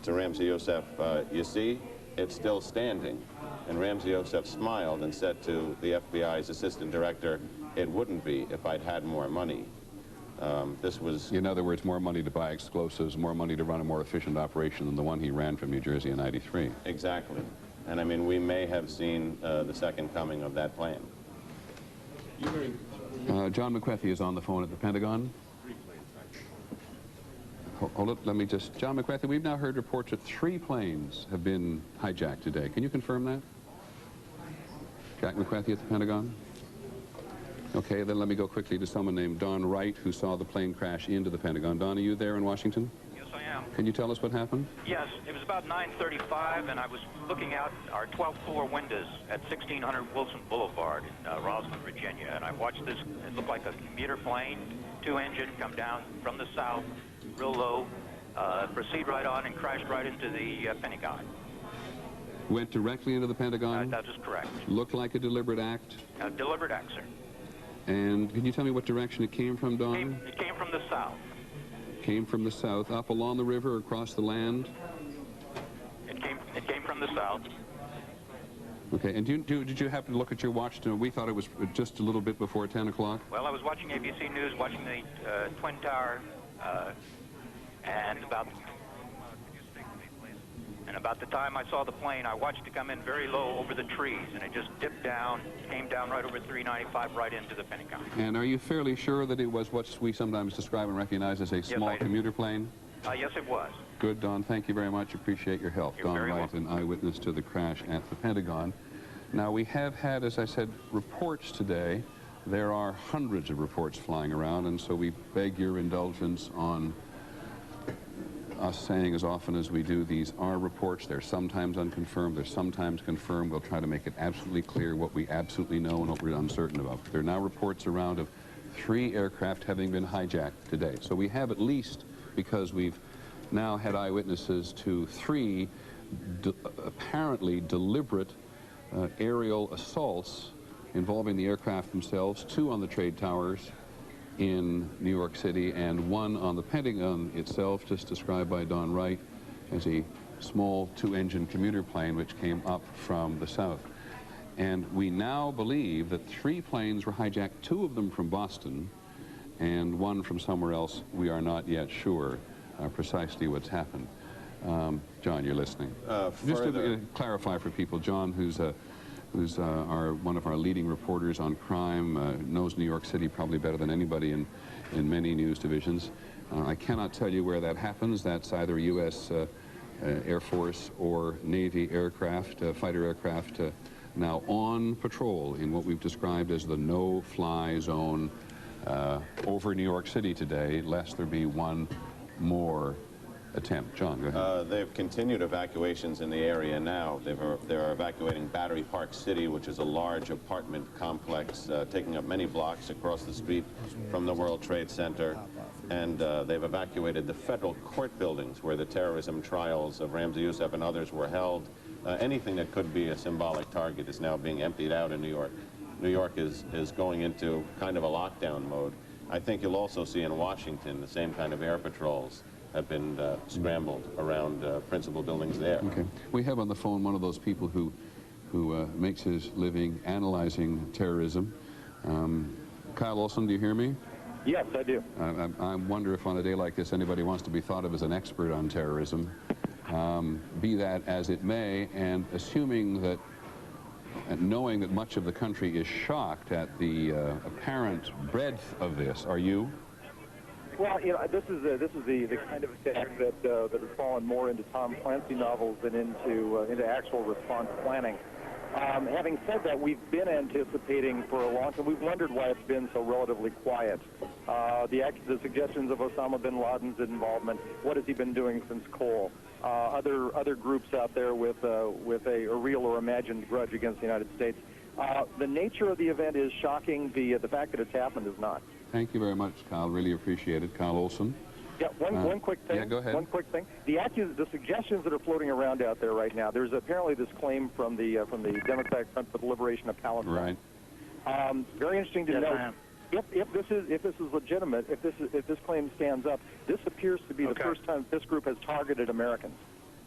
I: to Ramzi Youssef, you see, it's still standing. And Ramzi Youssef smiled and said to the FBI's assistant director, it wouldn't be if I'd had more money. This was...
H: In other words, more money to buy explosives, more money to run a more efficient operation than the one he ran from New Jersey in '93.
I: Exactly. And I mean, we may have seen the second coming of that plan.
H: John McWethy is on the phone at the Pentagon. Hold it, let me just... John McWethy, we've now heard reports that 3 planes have been hijacked today. Can you confirm that? Jack McWethy at the Pentagon? Okay, then let me go quickly to someone named Don Wright, who saw the plane crash into the Pentagon. Don, are you there in Washington?
B: Yes, I am.
H: Can you tell us what happened?
B: Yes, it was about 9:35, and I was looking out our 12th floor windows at 1600 Wilson Boulevard in Roswell, Virginia, and I watched this. It looked like a commuter plane, 2-engine, come down from the south, real low, proceed right on and crashed right into the Pentagon.
H: Went directly into the Pentagon?
B: That is correct.
H: Looked like a deliberate act?
B: A deliberate act, sir.
H: And can you tell me what direction it came from, Don?
B: It came from the south.
H: Came from the south, up along the river, across the land?
B: It came from the south.
H: Okay, and did you happen to look at your watch? We thought it was just a little bit before 10 o'clock.
B: Well, I was watching ABC News, watching the Twin Tower, and about the time I saw the plane, I watched it come in very low over the trees, and it just dipped down, came down right over 395, right into the Pentagon.
H: And are you fairly sure that it was what we sometimes describe and recognize as a small commuter plane?
B: Yes, it was.
H: Good, Don. Thank you very much. Appreciate your help.
B: You're
H: Don
B: very
H: Wright, an eyewitness to the crash at the Pentagon. Now, we have had, as I said, reports today. There are hundreds of reports flying around, and so we beg your indulgence on us saying as often as we do, these are reports. They're sometimes unconfirmed. They're sometimes confirmed. We'll try to make it absolutely clear what we absolutely know and what we're uncertain about. There are now reports around of 3 aircraft having been hijacked today. So we have at least, because we've now had eyewitnesses to 3 apparently deliberate aerial assaults involving the aircraft themselves, 2 on the trade towers in New York City, and 1 on the Pentagon itself, just described by Don Wright as a small 2-engine commuter plane which came up from the south. And we now believe that 3 planes were hijacked, 2 of them from Boston and 1 from somewhere else. We are not yet sure precisely what's happened. John, you're listening. Just to clarify for people, John, who's one of our leading reporters on crime, knows New York City probably better than anybody in many news divisions. I cannot tell you where that happens. That's either U.S. Air Force or Navy aircraft, fighter aircraft, now on patrol in what we've described as the no-fly zone over New York City today, lest there be one more attempt. John, go ahead.
I: They've continued evacuations in the area now. They're evacuating Battery Park City, which is a large apartment complex taking up many blocks across the street from the World Trade Center. And they've evacuated the federal court buildings where the terrorism trials of Ramzi Youssef and others were held. Anything that could be a symbolic target is now being emptied out in New York. New York is going into kind of a lockdown mode. I think you'll also see in Washington the same kind of air patrols have been scrambled around principal buildings there.
H: Okay. We have on the phone one of those people who makes his living analyzing terrorism. Kyle Olson, do you hear me?
K: Yes, I do.
H: I wonder if on a day like this anybody wants to be thought of as an expert on terrorism. Be that as it may, and assuming that, and knowing that much of the country is shocked at the apparent breadth of this, are you?
K: Well, you know, this is the kind of attack that has fallen more into Tom Clancy novels than into actual response planning. Having said that, we've been anticipating for a long time. We've wondered why it's been so relatively quiet. The suggestions of Osama bin Laden's involvement. What has he been doing since Cole? Other groups out there with a real or imagined grudge against the United States. The nature of the event is shocking. The fact that it's happened is not.
H: Thank you very much, Kyle. Really appreciate it. Kyle Olson.
K: Yeah, one quick thing.
H: Yeah, go ahead.
K: One quick thing. The suggestions that are floating around out there right now. There's apparently this claim from the Democratic Front for the Liberation of Palestine.
H: Right.
K: Very interesting to know. If this is legitimate, if this claim stands up, this appears to be the first time this group has targeted Americans.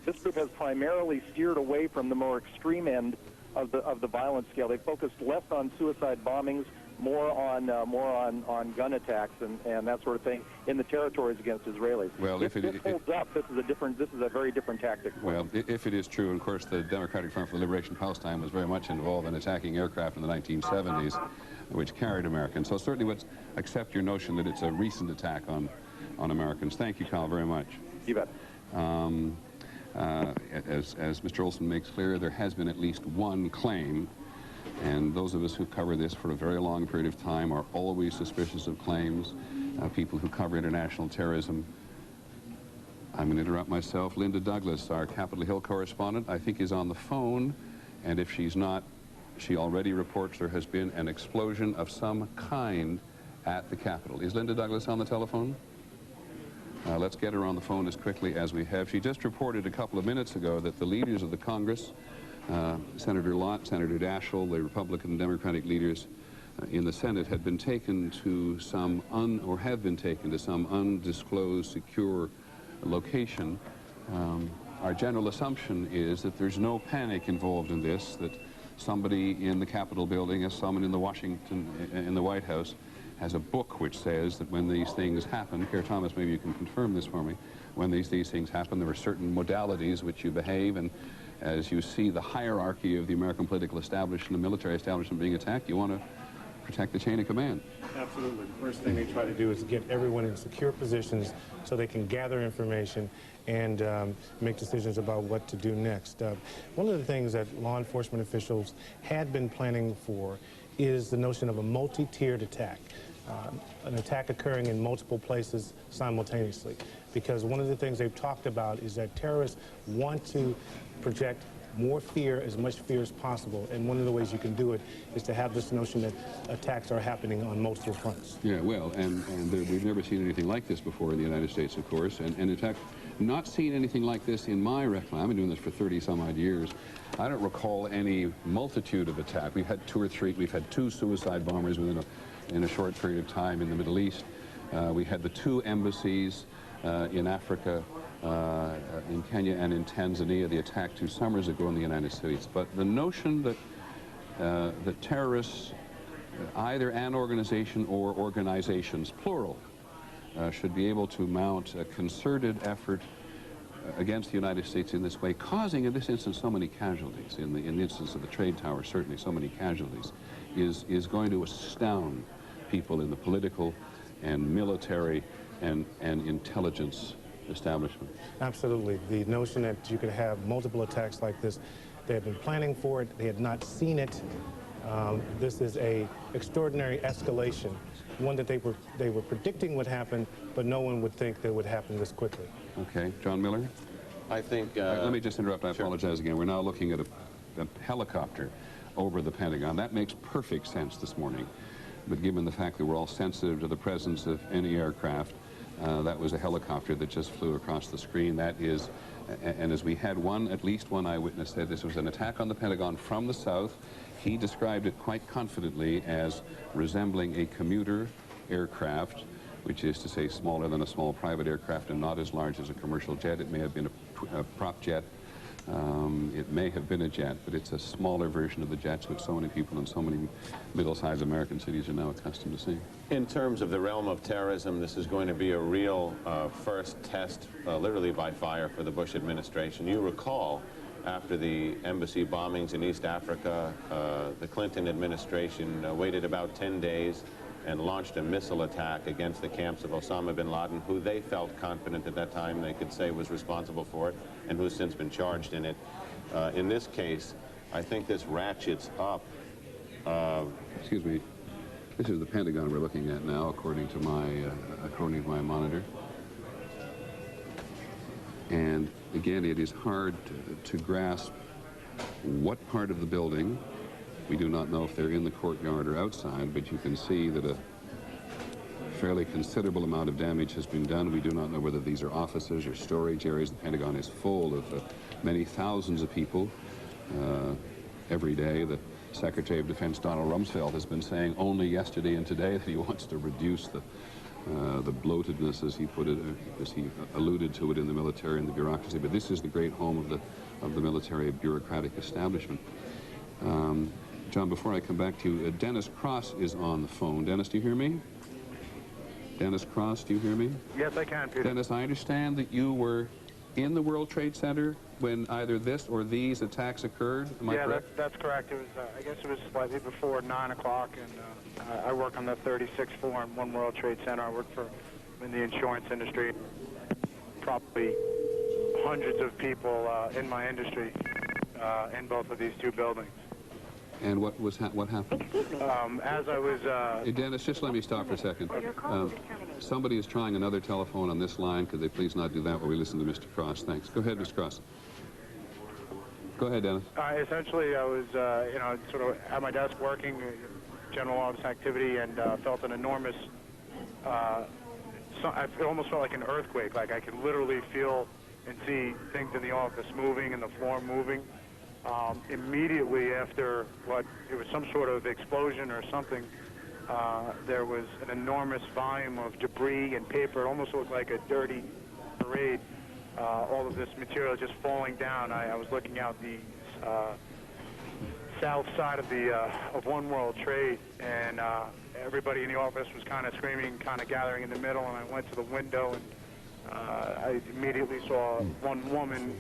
K: This group has primarily steered away from the more extreme end of the violence scale. They focused less on suicide bombings, more on gun attacks and that sort of thing in the territories against Israelis.
H: Well, if
K: this holds up, this is a very different tactic.
H: Well, if it is true, and of course the Democratic Front for the Liberation of Palestine was very much involved in attacking aircraft in the 1970s, which carried Americans. So certainly would accept your notion that it's a recent attack on Americans. Thank you, Kyle, very much.
K: You bet.
H: As Mr. Olson makes clear, there has been at least one claim, and those of us who cover this for a very long period of time are always suspicious of claims. People who cover international terrorism. I'm going to interrupt myself. Linda Douglas, our Capitol Hill correspondent, I think is on the phone, and if she's not, she already reports there has been an explosion of some kind at the Capitol. Is Linda Douglas on the telephone? Let's get her on the phone as quickly as we have. She just reported a couple of minutes ago that the leaders of the Congress, Senator Lott, Senator Daschle, the Republican and Democratic leaders in the Senate, had been taken to some undisclosed secure location. Our general assumption is that there's no panic involved in this, that somebody in the Capitol building, as someone in the White House, has a book which says that when these things happen, Kerr Thomas, maybe you can confirm this for me, when these things happen, there are certain modalities which you behave, and as you see the hierarchy of the American political establishment and military establishment being attacked, you want to protect the chain of command.
V: Absolutely. The first thing they try to do is get everyone in secure positions so they can gather information and make decisions about what to do next. One of the things that law enforcement officials had been planning for is the notion of a multi-tiered attack, an attack occurring in multiple places simultaneously. Because one of the things they've talked about is that terrorists want to project more fear, as much fear as possible, and one of the ways you can do it is to have this notion that attacks are happening on multiple fronts.
H: Yeah, well, and we've never seen anything like this before in the United States, of course, and in fact, not seen anything like this in my recollection. I've been doing this for 30-some-odd years. I don't recall any multitude of attacks. We've had 2 or 3. We've had 2 suicide bombers in a short period of time in the Middle East. We had the 2 embassies in Africa, in Kenya and in Tanzania, the attack 2 summers ago in the United States. But the notion that terrorists, either an organization or organizations, plural, should be able to mount a concerted effort against the United States in this way, causing in this instance so many casualties, in the instance of the trade tower certainly so many casualties, is going to astound people in the political and military and intelligence establishment.
V: Absolutely. The notion that you could have multiple attacks like this, they had been planning for it, they had not seen it This is a extraordinary escalation, one that they were predicting would happen, but no one would think that would happen this quickly.
H: Okay, John Miller?
I: I think...
H: let me just interrupt. I apologize again. We're now looking at a helicopter over the Pentagon. That makes perfect sense this morning. But given the fact that we're all sensitive to the presence of any aircraft, that was a helicopter that just flew across the screen. That is, and as we had at least one eyewitness said this was an attack on the Pentagon from the south. He described it quite confidently as resembling a commuter aircraft, which is to say smaller than a small private aircraft and not as large as a commercial jet. It may have been a prop jet. It may have been a jet, but it's a smaller version of the jets which so many people in so many middle-sized American cities are now accustomed to seeing.
I: In terms of the realm of terrorism, this is going to be a real first test, literally by fire, for the Bush administration. You recall, after the embassy bombings in East Africa, the Clinton administration waited about 10 days and launched a missile attack against the camps of Osama bin Laden, who they felt confident at that time they could say was responsible for it, and who's since been charged in it. In this case, I think this ratchets up.
H: Excuse me. This is the Pentagon we're looking at now, according to my monitor. And again, it is hard to grasp what part of the building. We do not know if they're in the courtyard or outside, but you can see that a fairly considerable amount of damage has been done. We do not know whether these are offices or storage areas. The Pentagon is full of many thousands of people every day. The Secretary of Defense, Donald Rumsfeld, has been saying only yesterday and today that he wants to reduce the bloatedness, as he put it, as he alluded to it in the military and the bureaucracy. But this is the great home of the military bureaucratic establishment. John, before I come back to you, Dennis Cross is on the phone. Dennis, do you hear me? Dennis Cross, do you hear me?
D: Yes, I can, Peter.
H: Dennis, I understand that you were in the World Trade Center when either this or these attacks occurred. Am I correct?
D: That's correct. It was, I guess it was slightly before 9 o'clock, and I work on the 36th floor in One World Trade Center. I work in the insurance industry. Probably hundreds of people in my industry in both of these two buildings.
H: And what happened?
D: As I was...
H: Hey, Dennis, just let me stop for a second. Somebody is trying another telephone on this line. Could they please not do that while we listen to Mr. Cross? Thanks. Go ahead, Mr. Cross. Go ahead, Dennis.
D: Essentially, I was, sort of at my desk working, general office activity, and felt an enormous... I almost felt like an earthquake. Like I could literally feel and see things in the office moving and the floor moving. Immediately after it was some sort of explosion or something, there was an enormous volume of debris and paper. It almost looked like a dirty parade. All of this material just falling down. I was looking out the south side of One World Trade, and everybody in the office was kind of screaming, kind of gathering in the middle, and I went to the window, and I immediately saw one woman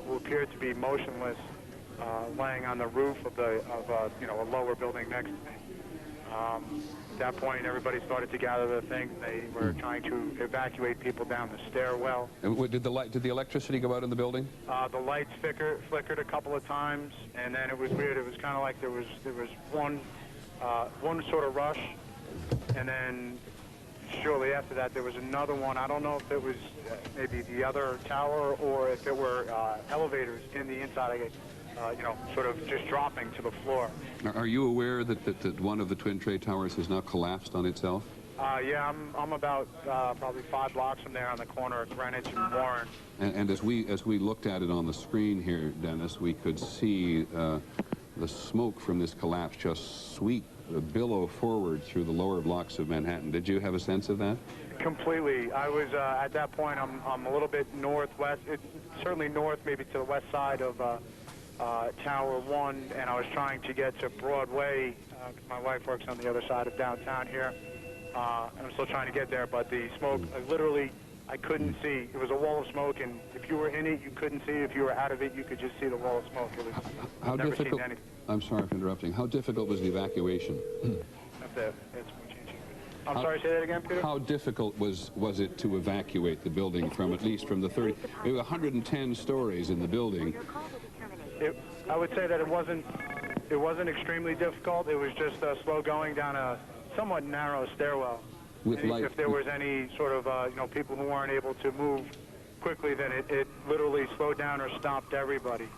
D: who appeared to be motionless, laying on the roof of a lower building next to me. At that point, everybody started to gather their things. They were trying to evacuate people down the stairwell. And
H: did the electricity go out in the building?
D: The lights flickered a couple of times, and then it was weird. It was kind of like there was one sort of rush, and then shortly after that, there was another one. I don't know if it was maybe the other tower or if it were elevators in the inside, sort of just dropping to the floor.
H: Are you aware that one of the Twin Trade Towers has now collapsed on itself?
D: Yeah, I'm about probably 5 blocks from there on the corner of Greenwich and Warren.
H: And as we looked at it on the screen here, Dennis, we could see the smoke from this collapse just sweep, billow forward through the lower blocks of Manhattan. Did you have a sense of that?
D: Completely. I was, at that point, I'm a little bit northwest, certainly north, maybe to the west side of Tower 1, and I was trying to get to Broadway. My wife works on the other side of downtown here. I'm still trying to get there, but the smoke, I couldn't see. It was a wall of smoke, and if you were in it, you couldn't see. If you were out of it, you could just see the wall of smoke. It was,
H: How
D: never
H: difficult?
D: seen anything.
H: I'm sorry for interrupting. How difficult was the evacuation?
D: I'm sorry, say that again, Peter?
H: How difficult was it to evacuate the building from at least from the 30? There were 110 stories in the building.
D: I would say that it wasn't It wasn't extremely difficult. It was just slow going down a somewhat narrow stairwell.
H: With
D: And
H: light.
D: if there was any sort of, people who weren't able to move quickly, then it literally slowed down or stopped everybody.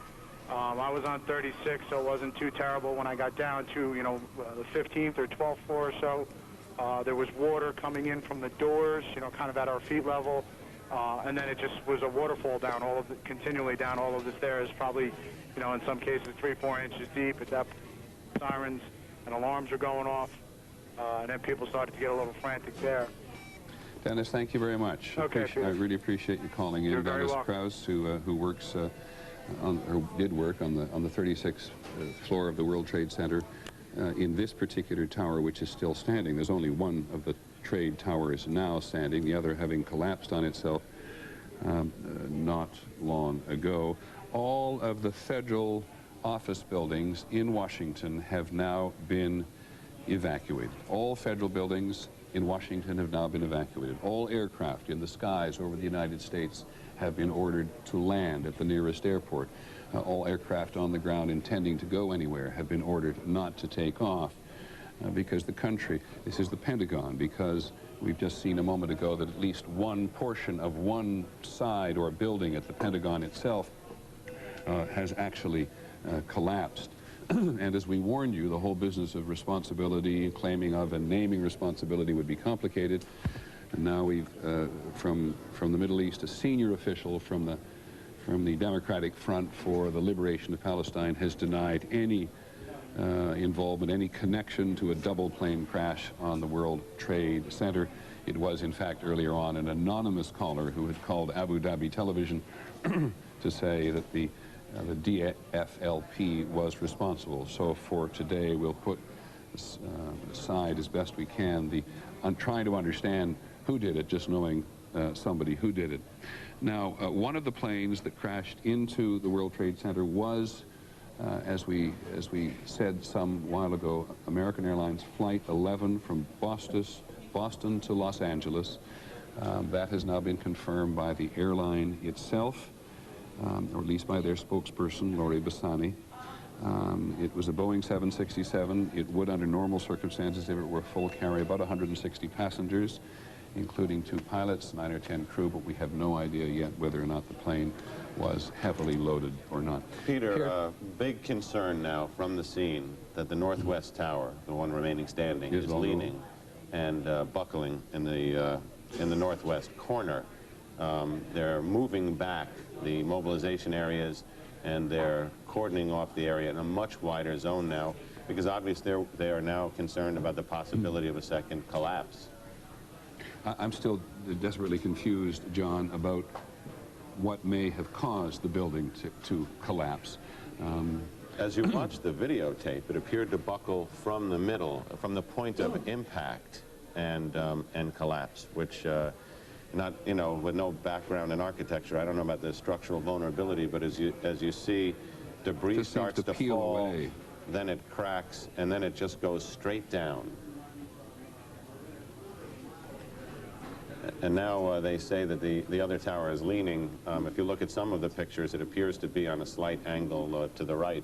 D: I was on 36, so it wasn't too terrible. When I got down to, the 15th or 12th floor or so, there was water coming in from the doors, kind of at our feet level. And then it just was a waterfall down continually down all of the stairs, probably, in some cases 3-4 inches deep. At that point, sirens and alarms were going off, and then people started to get a little frantic there.
H: Dennis, thank you very much.
D: Okay,
H: I really appreciate you calling in.
D: You're very
H: Dennis
D: welcome.
H: Krause, who works or did work on the 36th floor of the World Trade Center in this particular tower, which is still standing. There's only one of the trade towers now standing, the other having collapsed on itself not long ago. All of the federal office buildings in Washington have now been evacuated. All federal buildings in Washington have now been evacuated. All aircraft in the skies over the United States have been ordered to land at the nearest airport. All aircraft on the ground intending to go anywhere have been ordered not to take off because the country, this is the Pentagon, because we've just seen a moment ago that at least one portion of one side or building at the Pentagon itself has actually collapsed. And as we warned you, the whole business of responsibility, claiming of and naming responsibility would be complicated. And now we've, from the Middle East, a senior official from the Democratic Front for the Liberation of Palestine has denied any involvement, any connection to a double plane crash on the World Trade Center. It was, in fact, earlier on an anonymous caller who had called Abu Dhabi Television to say that the DFLP was responsible. So for today, we'll put aside as best we can on trying to understand who did it, just knowing somebody who did it. Now, one of the planes that crashed into the World Trade Center was, as we said some while ago, American Airlines Flight 11 from Boston to Los Angeles. That has now been confirmed by the airline itself, or at least by their spokesperson, Lori Bassani. It was a Boeing 767. It would, under normal circumstances, if it were full, carry about 160 passengers, including 2 pilots, 9 or 10 crew, but we have no idea yet whether or not the plane was heavily loaded or not.
I: Peter, big concern now from the scene that the Northwest Tower, the one remaining standing, is leaning and buckling in the northwest corner. They're moving back the mobilization areas, and they're cordoning off the area in a much wider zone now, because obviously they are now concerned about the possibility of a second collapse.
H: I'm still desperately confused, John, about what may have caused the building to collapse.
I: As you watch the videotape, it appeared to buckle from the middle, from the point of impact and collapse, which, with no background in architecture, I don't know about the structural vulnerability, but as you see, debris starts to fall away. Then it cracks, and then it just goes straight down. And now they say that the other tower is leaning. If you look at some of the pictures, it appears to be on a slight angle to the right.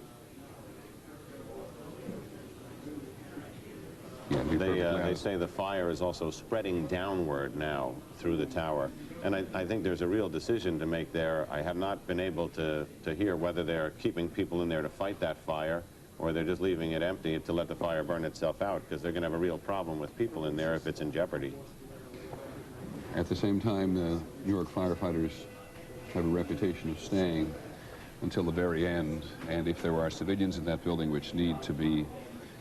I: Yeah, they say the fire is also spreading downward now through the tower. And I think there's a real decision to make there. I have not been able to hear whether they're keeping people in there to fight that fire, or they're just leaving it empty to let the fire burn itself out, because they're going to have a real problem with people in there if it's in jeopardy.
H: At the same time, New York firefighters have a reputation of staying until the very end, and if there are civilians in that building which need to be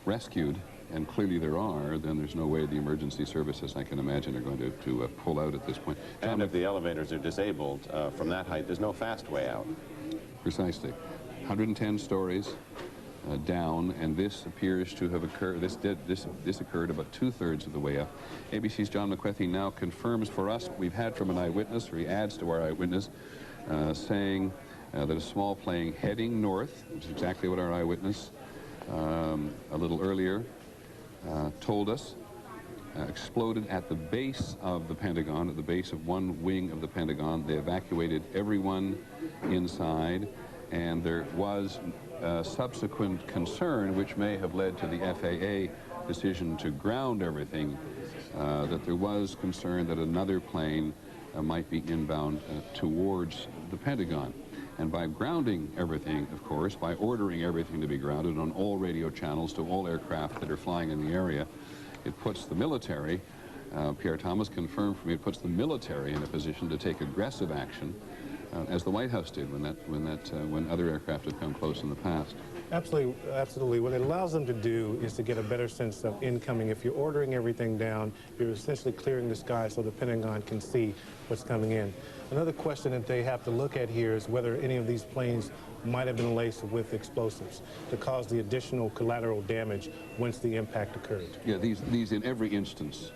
H: rescued, and clearly there are, then there's no way the emergency services, I can imagine, are going to pull out at this point.
I: And if the elevators are disabled from that height, there's no fast way out.
H: Precisely. 110 stories down, and this appears to have occurred, this occurred about 2/3 of the way up. ABC's John McWethy now confirms for us what we've had from an eyewitness, or he adds to our eyewitness, saying that a small plane heading north, which is exactly what our eyewitness a little earlier told us, exploded at the base of the Pentagon, at the base of one wing of the Pentagon. They evacuated everyone inside, And there was subsequent concern, which may have led to the FAA decision to ground everything, that there was concern that another plane might be inbound towards the Pentagon. And by grounding everything, of course, by ordering everything to be grounded on all radio channels to all aircraft that are flying in the area, it puts the military, Pierre Thomas confirmed for me, it puts the military in a position to take aggressive action, as the White House did when other aircraft had come close in the past.
V: Absolutely, absolutely. What it allows them to do is to get a better sense of incoming. If you're ordering everything down, you're essentially clearing the sky so the Pentagon can see what's coming in. Another question that they have to look at here is whether any of these planes might have been laced with explosives to cause the additional collateral damage once the impact occurred.
H: Yeah, these in every instance,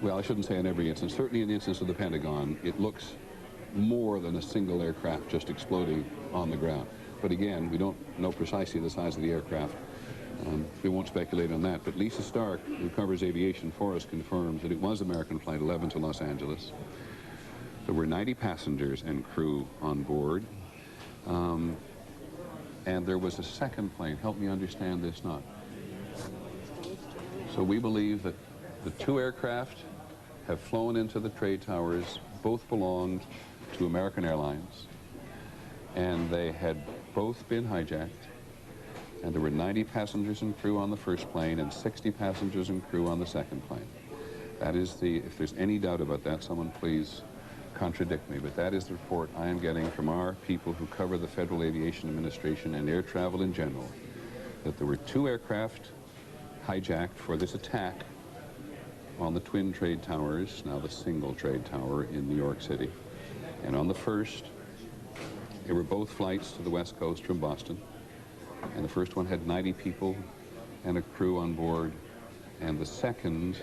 H: well, I shouldn't say in every instance, certainly in the instance of the Pentagon, it looks more than a single aircraft just exploding on the ground. But again, we don't know precisely the size of the aircraft. We won't speculate on that. But Lisa Stark, who covers aviation for us, confirms that it was American Flight 11 to Los Angeles. There were 90 passengers and crew on board. And there was a second plane. Help me understand this not. So we believe that the two aircraft have flown into the trade towers. Both belonged to American Airlines. And they had both been hijacked. And there were 90 passengers and crew on the first plane and 60 passengers and crew on the second plane. That is if there's any doubt about that, someone please contradict me, but that is the report I am getting from our people who cover the Federal Aviation Administration and air travel in general, that there were two aircraft hijacked for this attack on the twin trade towers, now the single trade tower in New York City. And on the first, they were both flights to the West Coast from Boston. And the first one had 90 people and a crew on board. And the second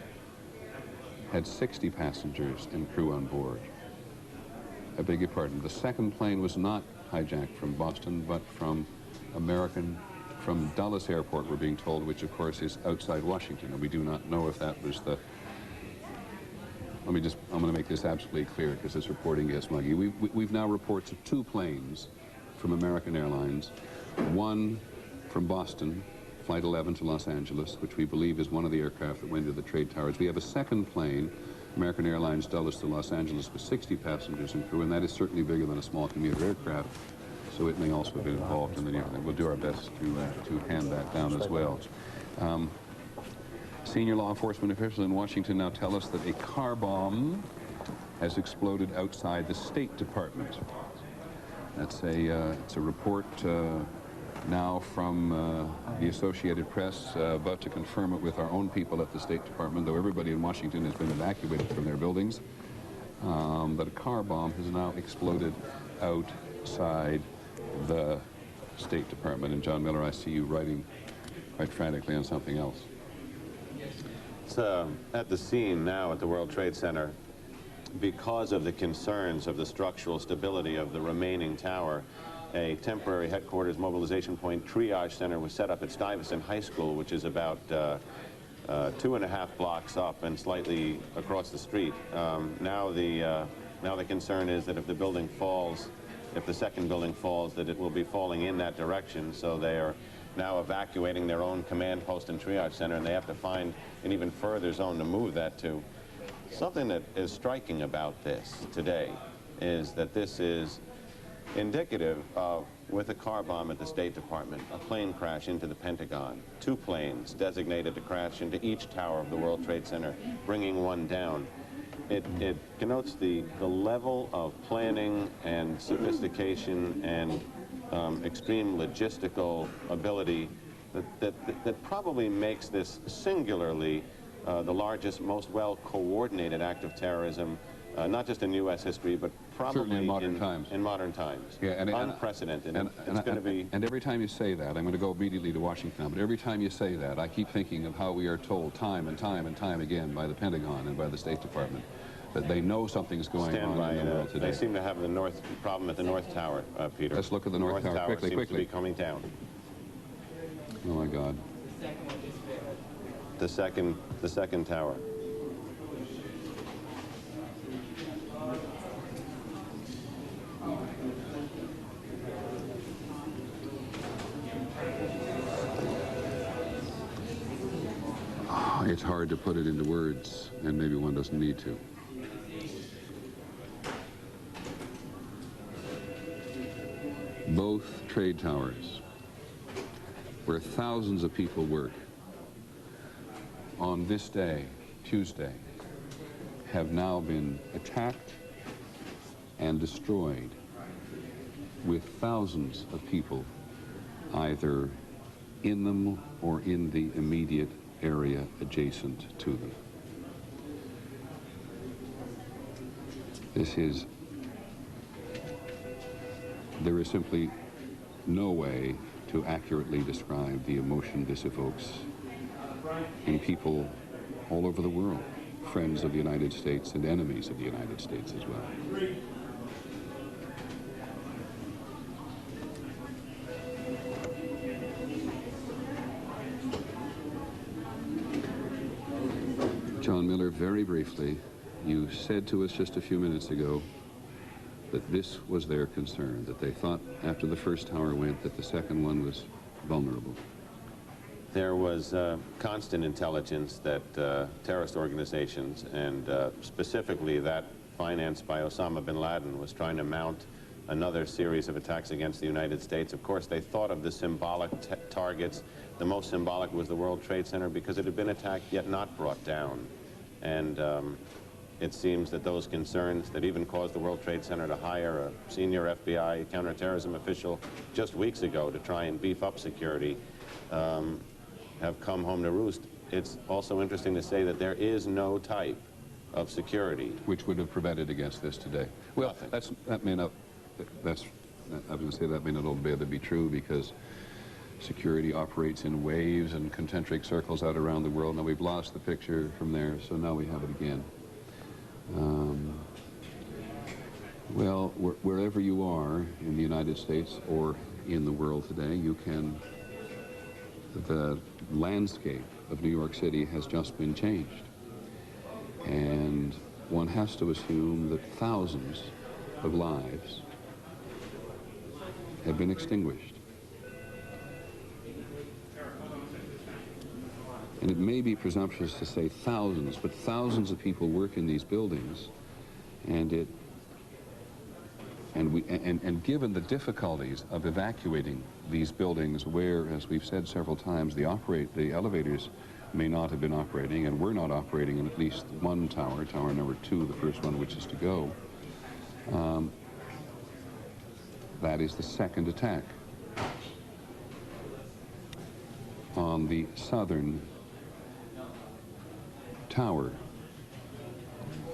H: had 60 passengers and crew on board. I beg your pardon. The second plane was not hijacked from Boston, but from Dulles Airport, we're being told, which of course is outside Washington. And we do not know if that was the... I'm going to make this absolutely clear because this reporting gets muggy. We've now reports of two planes from American Airlines, one from Boston, Flight 11 to Los Angeles, which we believe is one of the aircraft that went to the trade towers. We have a second plane, American Airlines Dulles to Los Angeles, with 60 passengers and crew, and that is certainly bigger than a small commuter aircraft, so it may also have been involved in the near thing. We'll do our best to hand that down as well. Senior law enforcement officials in Washington now tell us that a car bomb has exploded outside the State Department. That's it's a report now from the Associated Press, about to confirm it with our own people at the State Department, though everybody in Washington has been evacuated from their buildings, that a car bomb has now exploded outside the State Department. And John Miller, I see you writing quite frantically on something else.
I: It's at the scene now at the World Trade Center because of the concerns of the structural stability of the remaining tower. A temporary headquarters mobilization point triage center was set up at Stuyvesant High School, which is about 2.5 blocks up and slightly across the street. Now the concern is that if the building falls, if the second building falls, that it will be falling in that direction. So they are now evacuating their own command post and triage center, and they have to find an even further zone to move that to. Something that is striking about this today is that this is indicative of, with a car bomb at the State Department, a plane crash into the Pentagon, two planes designated to crash into each tower of the World Trade Center, bringing one down. It connotes the level of planning and sophistication and extreme logistical ability that probably makes this singularly the largest, most well-coordinated act of terrorism, not just in U.S. history, but probably
H: in modern times.
I: In modern times.
H: Yeah,
I: unprecedented. It's going to be...
H: And every time you say that, I'm going to go immediately to Washington now, but every time you say that, I keep thinking of how we are told time and time and time again by the Pentagon and by the State Department that they know something's going on in the world today.
I: They seem to have the problem at the North Tower, Peter.
H: Let's look at the North Tower quickly.
I: Seems to be coming down.
H: Oh my God.
I: The second tower.
H: It's hard to put it into words, and maybe one doesn't need to. Both trade towers, where thousands of people work, on this day, Tuesday, have now been attacked and destroyed, with thousands of people either in them or in the immediate area adjacent to them. There is simply no way to accurately describe the emotion this evokes in people all over the world, friends of the United States and enemies of the United States as well. John Miller, very briefly, you said to us just a few minutes ago that this was their concern, that they thought after the first tower went that the second one was vulnerable.
I: There was constant intelligence that terrorist organizations, and specifically that financed by Osama bin Laden, was trying to mount another series of attacks against the United States. Of course, they thought of the symbolic targets. The most symbolic was the World Trade Center because it had been attacked yet not brought down. And it seems that those concerns that even caused the World Trade Center to hire a senior FBI counterterrorism official just weeks ago to try and beef up security have come home to roost. It's also interesting to say that there is no type of security
H: which would have prevented against this today. Well, that may not, I was going to say that may not altogether be true, because security operates in waves and concentric circles out around the world. Now we've lost the picture from there, so now we have it again. Well, wherever you are in the United States or in the world today, you can, the landscape of New York City has just been changed. And one has to assume that thousands of lives have been extinguished. And it may be presumptuous to say thousands, but thousands of people work in these buildings, and given the difficulties of evacuating these buildings where, as we've said several times, the elevators may not have been operating and were not operating in at least one tower, tower number 2, the first one which is to go, that is the second attack on the southern tower,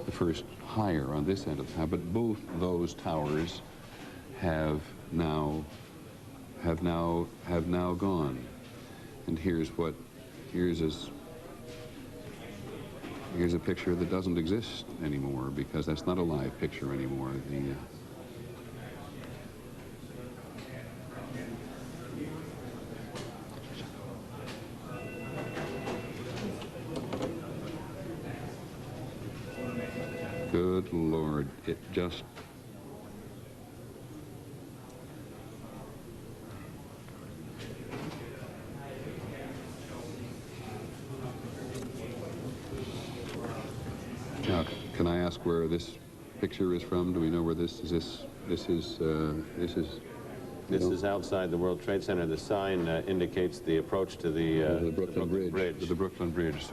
H: the first higher on this end of town, but both those towers have now gone. And here's a picture that doesn't exist anymore, because that's not a live picture anymore. Good Lord, it just... Now, can I ask where this picture is from? Do we know where this is? This
I: is outside the World Trade Center. The sign indicates the approach to the Brooklyn Bridge.
H: To the Brooklyn Bridge.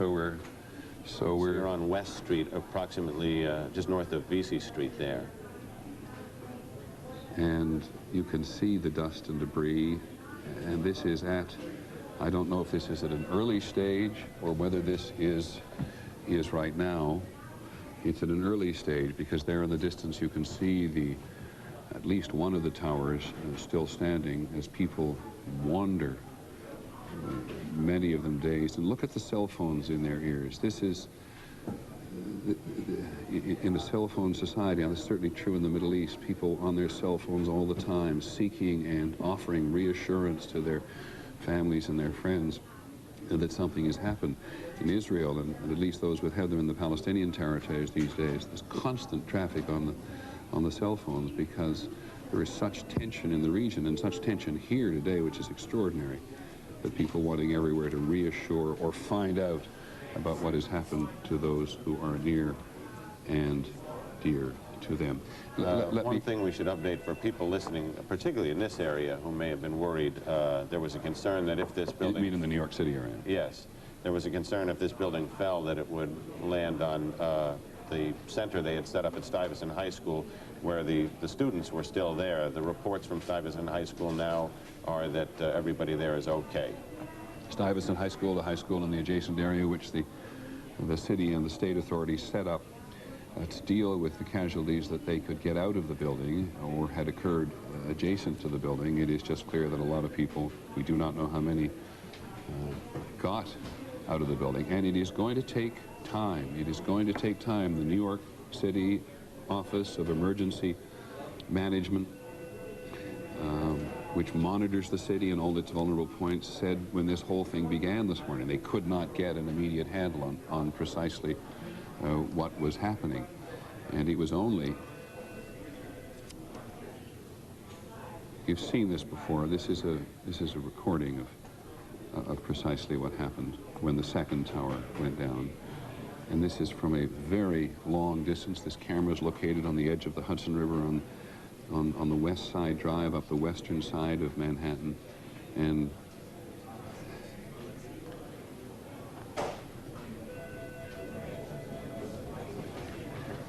H: So we're
I: on West Street, approximately just north of Vesey Street there.
H: And you can see the dust and debris, and this is at, I don't know if this is at an early stage or whether this is right now. It's at an early stage, because there in the distance you can see at least one of the towers still standing as people wander, many of them dazed. And look at the cell phones in their ears. This is, in a cell phone society, and it's certainly true in the Middle East, people on their cell phones all the time, seeking and offering reassurance to their families and their friends that something has happened. In Israel, and at least those who have them in the Palestinian territories these days, there's constant traffic on the cell phones, because there is such tension in the region, and such tension here today, which is extraordinary, that people wanting everywhere to reassure or find out about what has happened to those who are near and dear to them.
I: One thing we should update for people listening, particularly in this area, who may have been worried, there was a concern that if this building...
H: You mean in the New York City area?
I: Yes. There was a concern if this building fell that it would land on the center they had set up at Stuyvesant High School, where the students were still there. The reports from Stuyvesant High School now are that everybody there is okay.
H: Stuyvesant High School, the high school in the adjacent area, which the city and the state authorities set up to deal with the casualties that they could get out of the building or had occurred adjacent to the building. It is just clear that a lot of people, we do not know how many, got out of the building. And it is going to take time. It is going to take time. The New York City Office of Emergency Management, which monitors the city and all its vulnerable points, said when this whole thing began this morning, they could not get an immediate handle on precisely what was happening. And it was only, you've seen this before, this is a recording of precisely what happened when the second tower went down. And this is from a very long distance. This camera is located on the edge of the Hudson River on the West Side Drive, up the western side of Manhattan. And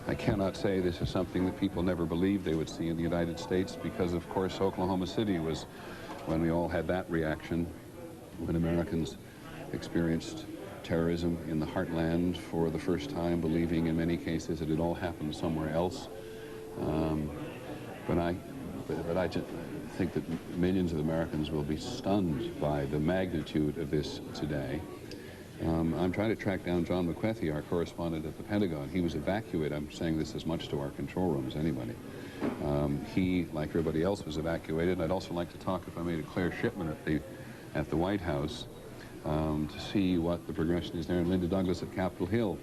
H: I cannot say this is something that people never believed they would see in the United States, because, of course, Oklahoma City was when we all had that reaction, when Americans experienced terrorism in the heartland for the first time, believing in many cases that it all happened somewhere else. But I just think that millions of Americans will be stunned by the magnitude of this today. I'm trying to track down John McWethy, our correspondent at the Pentagon. He was evacuated. I'm saying this as much to our control room as anybody. He, like everybody else, was evacuated. I'd also like to talk, if I may, to Claire Shipman at the White House to see what the progression is there, and Linda Douglas at Capitol Hill,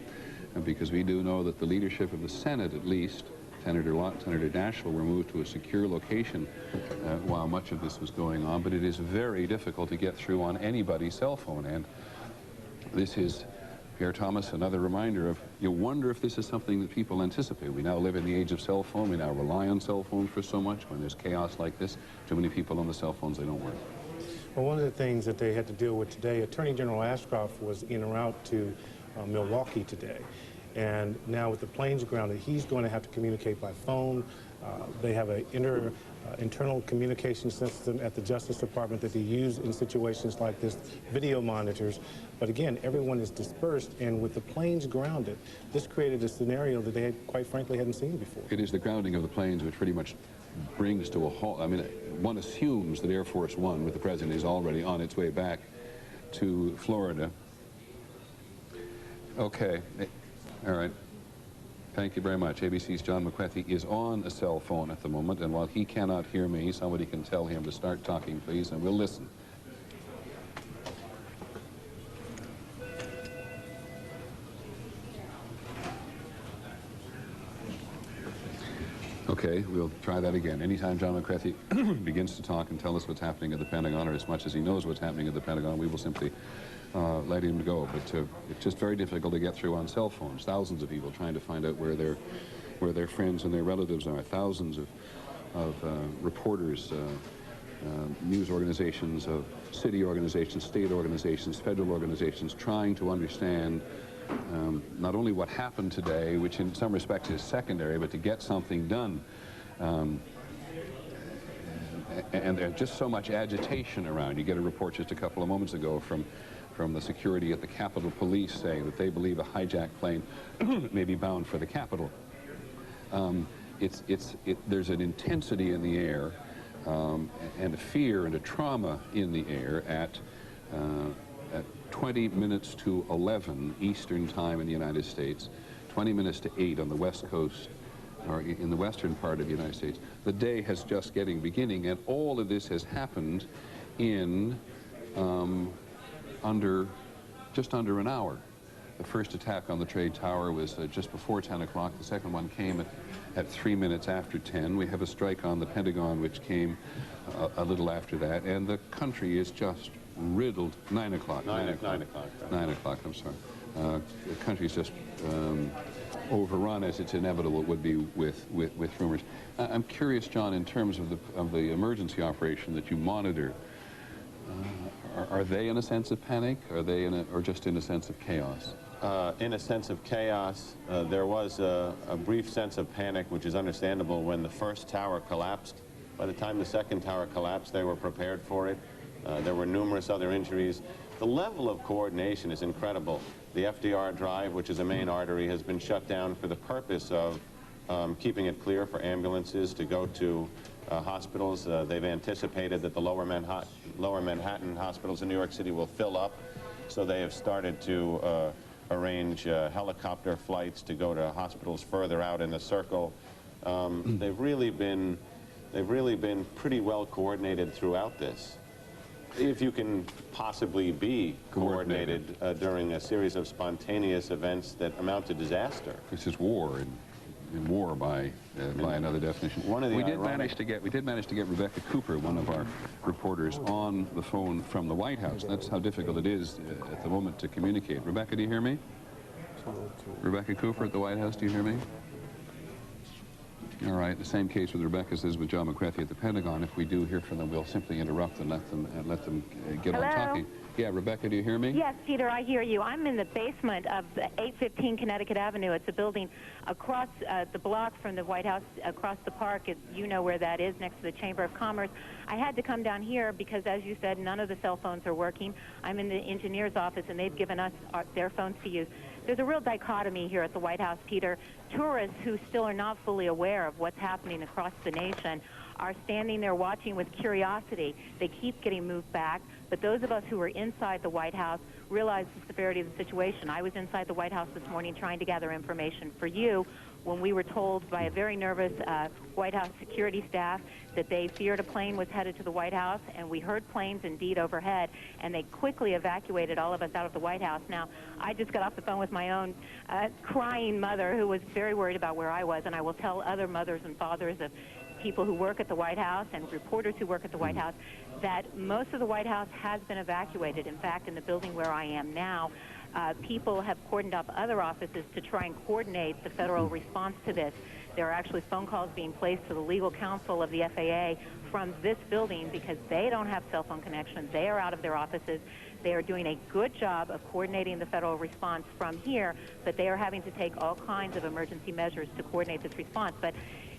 H: because we do know that the leadership of the Senate, at least, Senator Lott, Senator Daschle, were moved to a secure location while much of this was going on, but it is very difficult to get through on anybody's cell phone. And this is, Pierre Thomas, another reminder of, you wonder if this is something that people anticipate. We now live in the age of cell phone. We now rely on cell phones for so much. When there's chaos like this, too many people on the cell phones, they don't work.
V: Well, one of the things that they had to deal with today, Attorney General Ashcroft was en route to Milwaukee today. And now with the planes grounded, he's going to have to communicate by phone. They have an internal communication system at the Justice Department that they use in situations like this, video monitors. But again, everyone is dispersed, and with the planes grounded, this created a scenario that they had, quite frankly, hadn't seen before.
H: It is the grounding of the planes which pretty much brings to a halt. I mean, one assumes that Air Force One, with the President, is already on its way back to Florida. Okay. All right. Thank you very much. ABC's John McWethy is on a cell phone at the moment, and while he cannot hear me, somebody can tell him to start talking, please, and we'll listen. Okay, we'll try that again. Anytime John McWethy begins to talk and tell us what's happening at the Pentagon, or as much as he knows what's happening at the Pentagon, we will simply let him go. But it's just very difficult to get through on cell phones. Thousands of people trying to find out where their friends and their relatives are. Thousands of reporters, news organizations, of city organizations, state organizations, federal organizations, trying to understand not only what happened today, which in some respects is secondary, but to get something done. And there's just so much agitation around. You get a report just a couple of moments ago from the security at the Capitol Police saying that they believe a hijacked plane may be bound for the Capitol. There's an intensity in the air and a fear and a trauma in the air at 20 minutes to 11 Eastern time in the United States, 20 minutes to 8 on the West Coast, or in the western part of the United States. The day has just beginning, and all of this has happened in just under an hour. The first attack on the Trade Tower was just before 10 o'clock. The second one came at 3 minutes after 10. We have a strike on the Pentagon, which came a little after that, and the country is just riddled. 9 o'clock.
I: 9 o'clock.
H: 9 o'clock, I'm sorry. The country's just overrun, as it's inevitable it would be with rumors. I'm curious, John, in terms of the emergency operation that you monitor, are they in a sense of panic? Are they or just in a sense of chaos?
I: In a sense of chaos. There was a brief sense of panic, which is understandable when the first tower collapsed. By the time the second tower collapsed, they were prepared for it. There were numerous other injuries. The level of coordination is incredible. The FDR Drive, which is a main artery, has been shut down for the purpose of keeping it clear for ambulances to go to hospitals. They've anticipated that the lower Manhattan hospitals in New York City will fill up, so they have started to arrange helicopter flights to go to hospitals further out in the circle. They've really been pretty well coordinated throughout this. If you can possibly be coordinated during a series of spontaneous events that amount to disaster.
H: This is war, and war by another definition. We did manage to get Rebecca Cooper, one of our reporters, on the phone from the White House. That's how difficult it is at the moment to communicate. Rebecca, do you hear me? Rebecca Cooper at the White House, do you hear me? All right, the same case with Rebecca as with John McCarthy at the Pentagon. If we do hear from them, we'll simply interrupt and let them get on talking. Yeah, Rebecca, do you hear me?
C: Yes, Peter, I hear you. I'm in the basement of the 815 Connecticut Avenue. It's a building across the block from the White House, across the park. You know where that is, next to the Chamber of Commerce. I had to come down here because, as you said, none of the cell phones are working. I'm in the engineer's office, and they've given us their phones to use. There's a real dichotomy here at the White House, Peter. Tourists who still are not fully aware of what's happening across the nation are standing there watching with curiosity. They keep getting moved back, but those of us who are inside the White House realize the severity of the situation. I was inside the White House this morning trying to gather information for you when we were told by a very nervous White House security staff that they feared a plane was headed to the White House, and we heard planes indeed overhead, and they quickly evacuated all of us out of the White House. Now, I just got off the phone with my own crying mother who was very worried about where I was, and I will tell other mothers and fathers of people who work at the White House and reporters who work at the White House that most of the White House has been evacuated. In fact, in the building where I am now, people have cordoned up other offices to try and coordinate the federal response to this. There are actually phone calls being placed to the legal counsel of the FAA from this building because they don't have cell phone connections. They are out of their offices. They are doing a good job of coordinating the federal response from here, but they are having to take all kinds of emergency measures to coordinate this response. But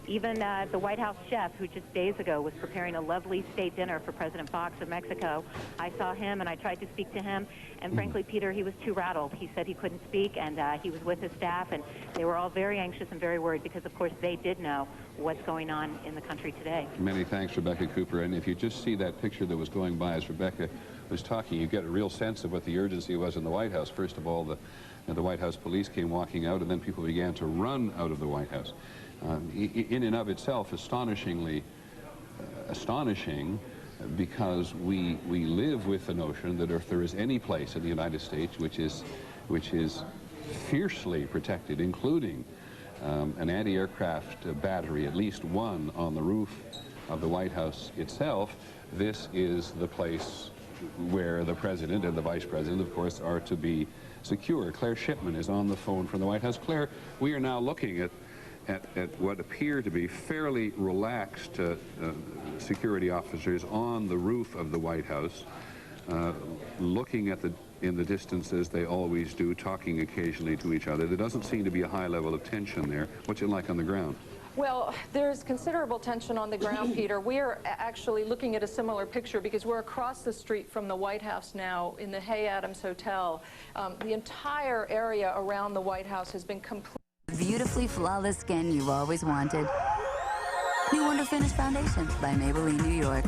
C: even the White House chef, who just days ago was preparing a lovely state dinner for President Fox of Mexico, I saw him and I tried to speak to him, and frankly, Peter, he was too rattled. He said he couldn't speak, and he was with his staff, and they were all very anxious and very worried because, of course, they did know what's going on in the country today.
H: Many thanks, Rebecca Cooper. And if you just see that picture that was going by as Rebecca was talking, you get a real sense of what the urgency was in the White House. First of all, the White House police came walking out, and then people began to run out of the White House. In and of itself, astonishingly astonishing, because we live with the notion that if there is any place in the United States which is fiercely protected, including an anti-aircraft battery, at least one on the roof of the White House itself, this is the place where the President and the Vice President, of course, are to be secure. Claire Shipman is on the phone from the White House. Claire, we are now looking at what appear to be fairly relaxed security officers on the roof of the White House, looking at in the distance as they always do, talking occasionally to each other. There doesn't seem to be a high level of tension there. What's it like on the ground?
G: Well, there's considerable tension on the ground, Peter. We are actually looking at a similar picture because we're across the street from the White House now in the Hay Adams Hotel. The entire area around the White House has been completely...
W: Beautifully flawless skin you've always wanted. New Wonder Finish Foundation by Maybelline, New York.